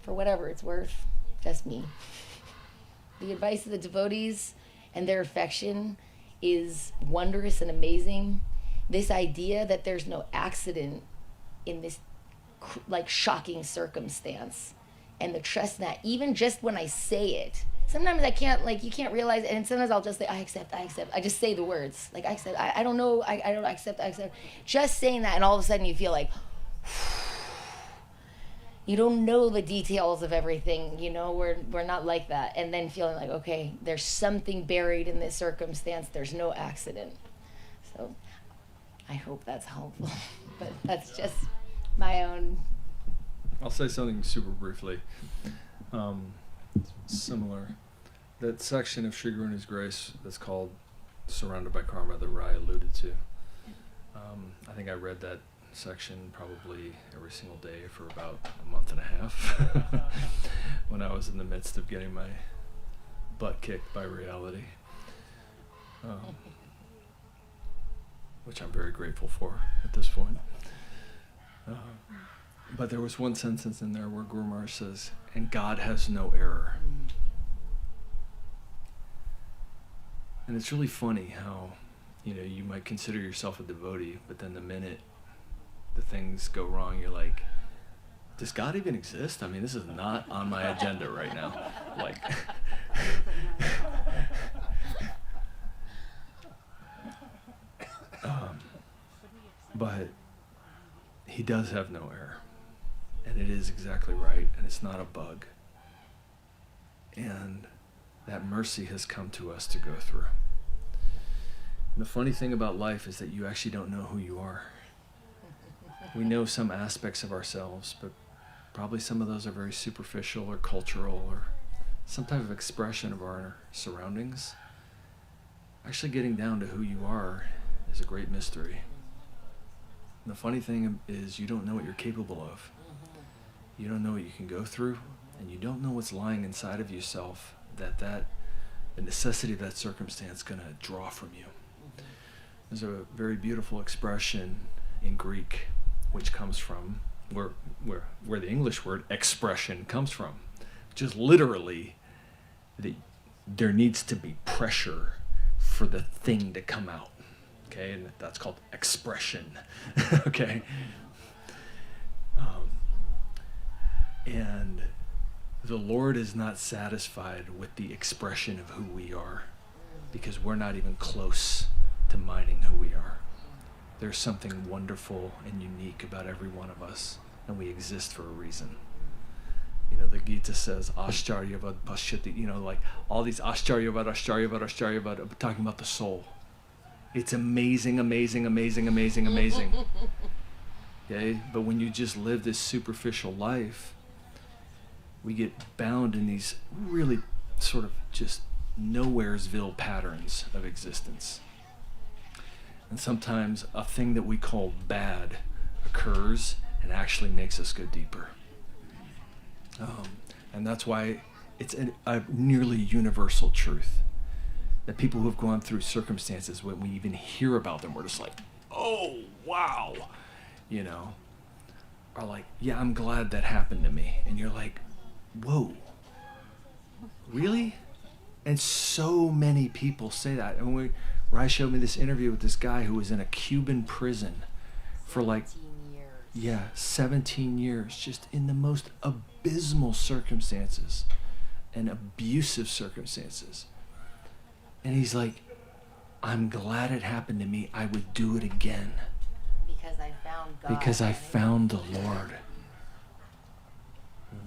for whatever it's worth, just me. The advice of the devotees and their affection is wondrous and amazing. This idea that there's no accident in this like shocking circumstance, and the trust that even just when I say it, sometimes I can't, like, you can't realize it, and sometimes I'll just say, I accept. I just say the words, like, I accept, I don't know, I don't accept, just saying that, and all of a sudden you feel like, you don't know the details of everything, you know, we're not like that, and then feeling like, okay, there's something buried in this circumstance, there's no accident. So I hope that's helpful, but that's just my own. I'll say something super briefly. Similar. That section of Sri Govinda's Grace that's called Surrounded by Karma that Rai alluded to. I think I read that section probably every single day for about a month and a half when I was in the midst of getting my butt kicked by reality, which I'm very grateful for at this point. But there was one sentence in there where Guru Maharaj says, "And God has no error." And it's really funny how, you might consider yourself a devotee, but then the minute the things go wrong, you're like, does God even exist? I mean, this is not on my agenda right now. Like, but he does have no error. And it is exactly right, and it's not a bug. And that mercy has come to us to go through. And the funny thing about life is that you actually don't know who you are. We know some aspects of ourselves, but probably some of those are very superficial or cultural or some type of expression of our surroundings. Actually getting down to who you are is a great mystery. And the funny thing is you don't know what you're capable of. You don't know what you can go through, and you don't know what's lying inside of yourself that the necessity of that circumstance is going to draw from you. There's a very beautiful expression in Greek which comes from where the English word expression comes from, which is literally there needs to be pressure for the thing to come out. Okay, and that's called expression. Okay. And the Lord is not satisfied with the expression of who we are, because we're not even close to mining who we are. There's something wonderful and unique about every one of us, and we exist for a reason. The Gita says, Ashcharyavad Pashyati, like all these Ashcharyavad, talking about the soul. It's amazing, amazing, amazing, amazing, amazing. Okay? But when you just live this superficial life, we get bound in these really sort of just nowheresville patterns of existence. And sometimes a thing that we call bad occurs and actually makes us go deeper. And that's why it's a nearly universal truth that people who have gone through circumstances, when we even hear about them, we're just like, oh, wow, are like, yeah, I'm glad that happened to me. And you're like, whoa, really? And so many people say that. And Rai showed me this interview with this guy who was in a Cuban prison for 17 years, just in the most abysmal circumstances and abusive circumstances. And he's like, I'm glad it happened to me. I would do it again. Because I found God. Because I found the Lord.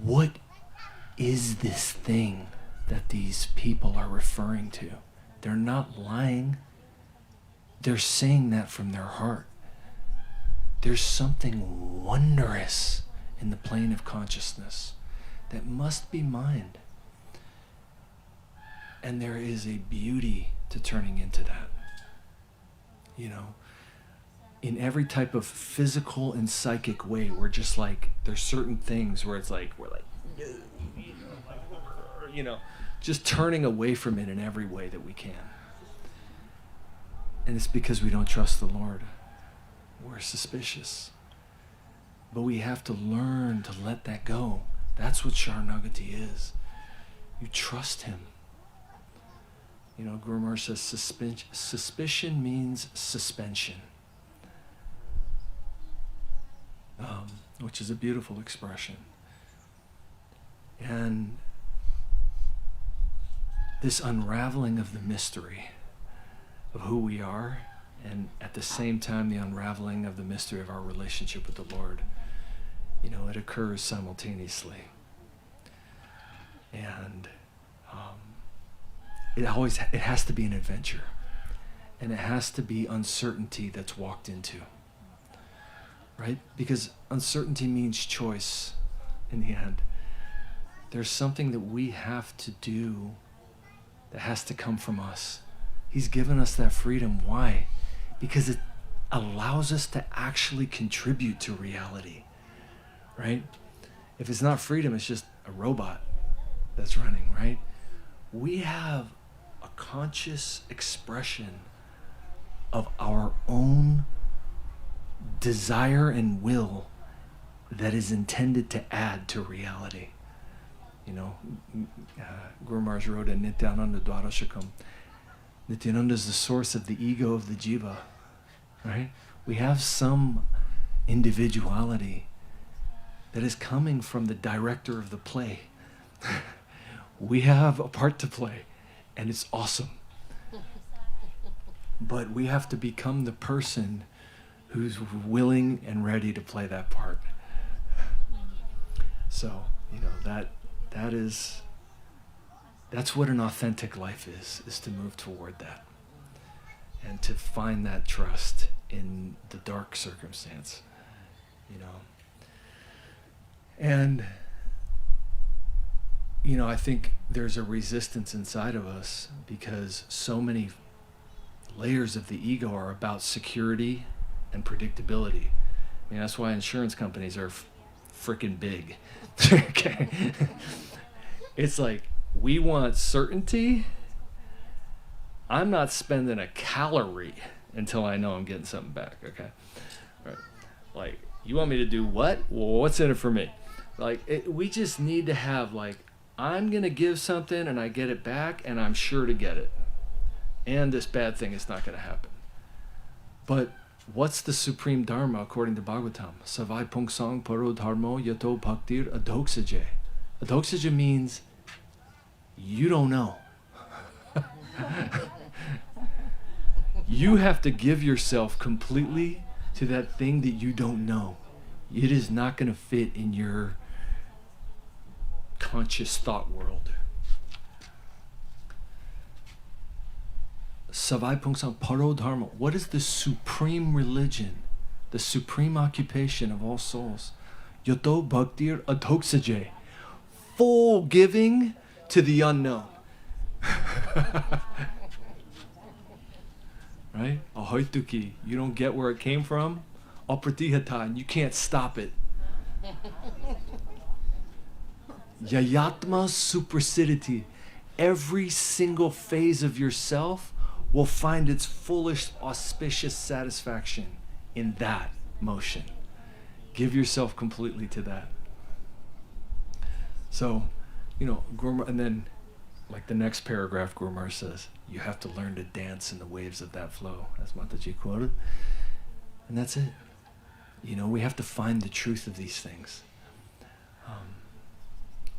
What is this thing that these people are referring to? They're not lying. They're saying that from their heart. There's something wondrous in the plane of consciousness that must be mined. And there is a beauty to turning into that. In every type of physical and psychic way, we're just like, there's certain things where it's like, we're like, just turning away from it in every way that we can. And it's because we don't trust the Lord. We're suspicious. But we have to learn to let that go. That's what Sharanagati is. You trust him. Guru Maharaj says suspicion means suspension. Which is a beautiful expression. And this unraveling of the mystery of who we are, and at the same time the unraveling of the mystery of our relationship with the Lord, it occurs simultaneously. And it has to be an adventure, and it has to be uncertainty that's walked into, right? Because uncertainty means choice in the end. There's something that we have to do that has to come from us. He's given us that freedom. Why? Because allows us to actually contribute to reality, right? If it's not freedom, it's just a robot that's running, right? We have a conscious expression of our own desire and will that is intended to add to reality. You know, Guru Maharaj wrote in Nityananda Dwarashakam, Nityananda is the source of the ego of the jiva, right? We have some individuality that is coming from the director of the play. We have a part to play, and it's awesome. But we have to become the person who's willing and ready to play that part. So, you know, that's what an authentic life is to move toward that. And to find that trust in the dark circumstance, you know. And, you know, I think there's a resistance inside of us because so many layers of the ego are about security and predictability. I mean, that's why insurance companies are freaking big. Okay? It's like, we want certainty. I'm not spending a calorie until I know I'm getting something back, okay? Right. Like, you want me to do what? Well, what's in it for me? Like, we just need to have, like, I'm going to give something and I get it back and I'm sure to get it. And this bad thing is not going to happen. But what's the supreme dharma according to Bhagavatam? Savai pungsang paro dharmo yato bhaktir adoksaje. Adoksaje means you don't know. You have to give yourself completely to that thing that you don't know. It is not going to fit in your conscious thought world. Savai pungsang paro dharma. What is the supreme religion, the supreme occupation of all souls? Yato bhaktir adoksaje. Full giving to the unknown. Right? Ahoituki. You don't get where it came from. Apratihatan. You can't stop it. Yayatma supersidity. Every single phase of yourself will find its fullest auspicious satisfaction in that motion. Give yourself completely to that. So, you know, and then, like the next paragraph, Guru Maharaj says, you have to learn to dance in the waves of that flow, as Mataji quoted. And that's it. You know, we have to find the truth of these things.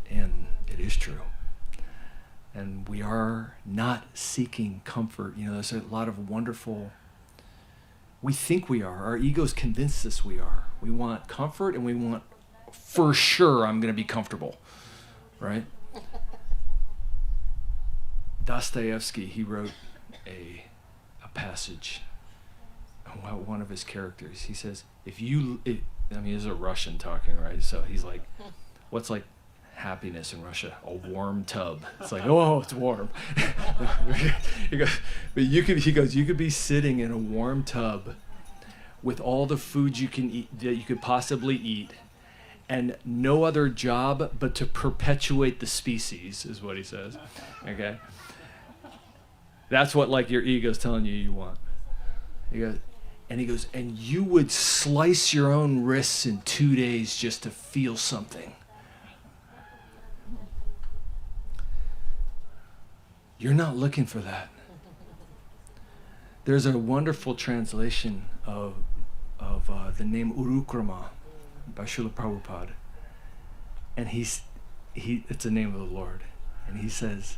And it is true. And we are not seeking comfort. You know, there's a lot of wonderful, we think we are. Our egos convince us we are. We want comfort and we want, for sure, I'm going to be comfortable. Right? Dostoevsky, he wrote a passage about one of his characters. He says, this is a Russian talking, right? So he's like, what's like happiness in Russia? A warm tub. It's like, oh, it's warm. He goes, but you could be sitting in a warm tub with all the food you can eat, that you could possibly eat, and no other job but to perpetuate the species, is what he says. Okay? That's what, like, your ego's telling you want. He goes, and you would slice your own wrists in 2 days just to feel something. You're not looking for that. There's a wonderful translation of the name Urukrama by Srila Prabhupada. And it's the name of the Lord. And he says,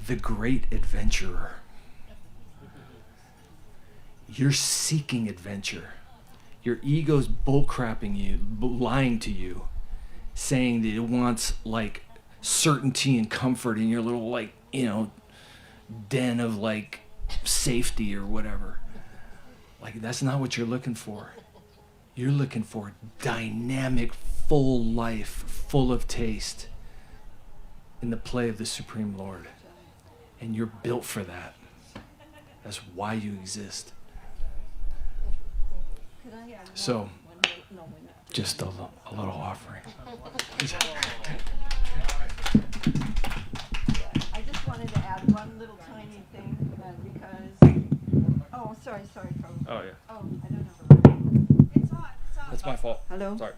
the great adventurer. You're seeking adventure. Your ego's bullcrapping you, lying to you, saying that it wants like certainty and comfort in your little, like, you know, den of like safety or whatever. Like, that's not what you're looking for. You're looking for dynamic, full life, full of taste in the play of the Supreme Lord. And you're built for that. That's why you exist. So, just a little offering. I just wanted to add one little tiny thing because. Oh, sorry, Carlos. Oh, yeah. Oh, I don't know. It's on. It's on. That's my fault. Hello? Sorry.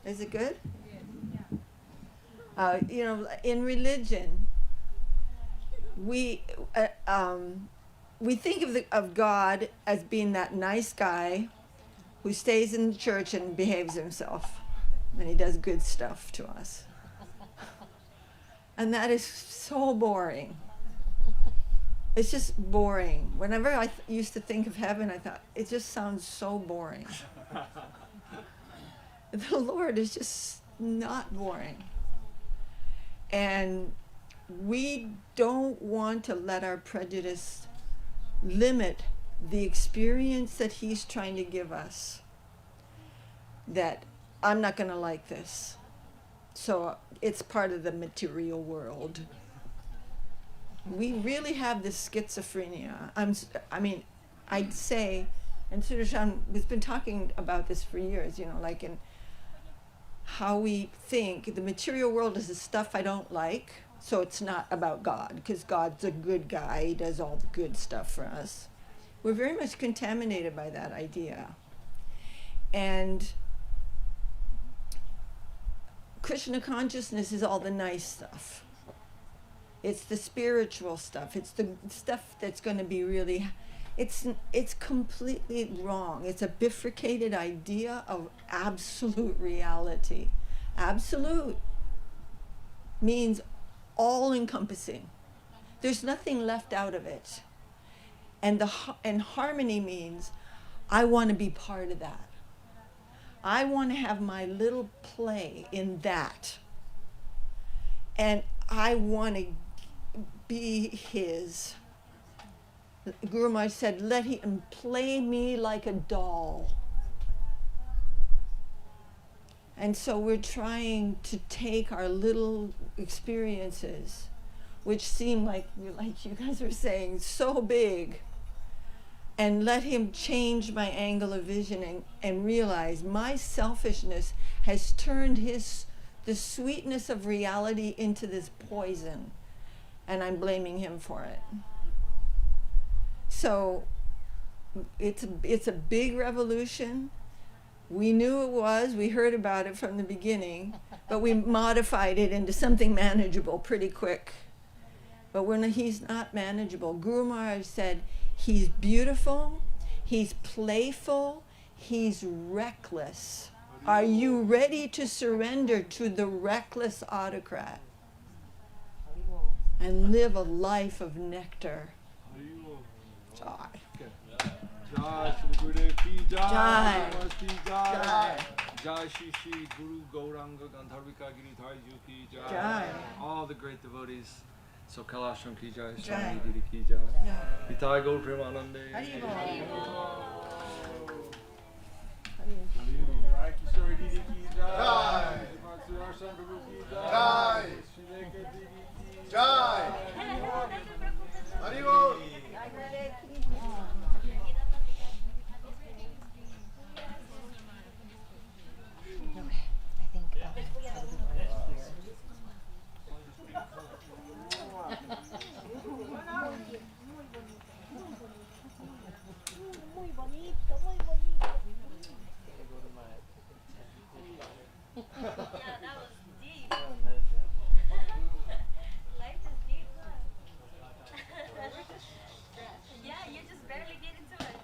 Is it good? In religion, we think of God as being that nice guy who stays in the church and behaves himself, and he does good stuff to us. And that is so boring. It's just boring. Whenever I used to think of heaven, I thought, it just sounds so boring. The Lord is just not boring. And we don't want to let our prejudice limit the experience that He's trying to give us. That I'm not going to like this. So it's part of the material world. We really have this schizophrenia. I'd say, and Sudarshan has been talking about this for years, like in how we think the material world is the stuff I don't like, so it's not about God, because God's a good guy, He does all the good stuff for us. We're very much contaminated by that idea. And Krishna consciousness is all the nice stuff. It's the spiritual stuff. It's the stuff that's going to be really, it's completely wrong. It's a bifurcated idea of absolute reality. Absolute means all encompassing. There's nothing left out of it. And harmony means I want to be part of that. I want to have my little play in that. And I want to be His. Guru Maharaj said, let Him play me like a doll. And so we're trying to take our little experiences, which seem like you guys are saying, so big, and let Him change my angle of vision and realize my selfishness has turned the sweetness of reality into this poison, and I'm blaming Him for it. So it's a big revolution. We knew it was, we heard about it from the beginning, but we modified it into something manageable pretty quick. But He's not manageable. Guru Maharaj said, He's beautiful, He's playful, He's reckless. Are you ready to surrender to the reckless autocrat and live a life of nectar? Jai. Jai Shri Gurudev ki Jai. Namaste Jai. Jai Shri Shri Guru Gauranga Gandharvika Giridharju ki Jai. Jai. All the great devotees. Soquel Ashram ki Jai. Jai. Swami Didi ki Jai. Jai. Vitai Gaur Premanande. Rai Kishore Didi ki Jai. Sudarshan Prabhu ki Jai. Sri Lekha Didi ki Jai. Haribol. Yeah, that was deep. Life is deep, huh? Yeah, you just barely get into it.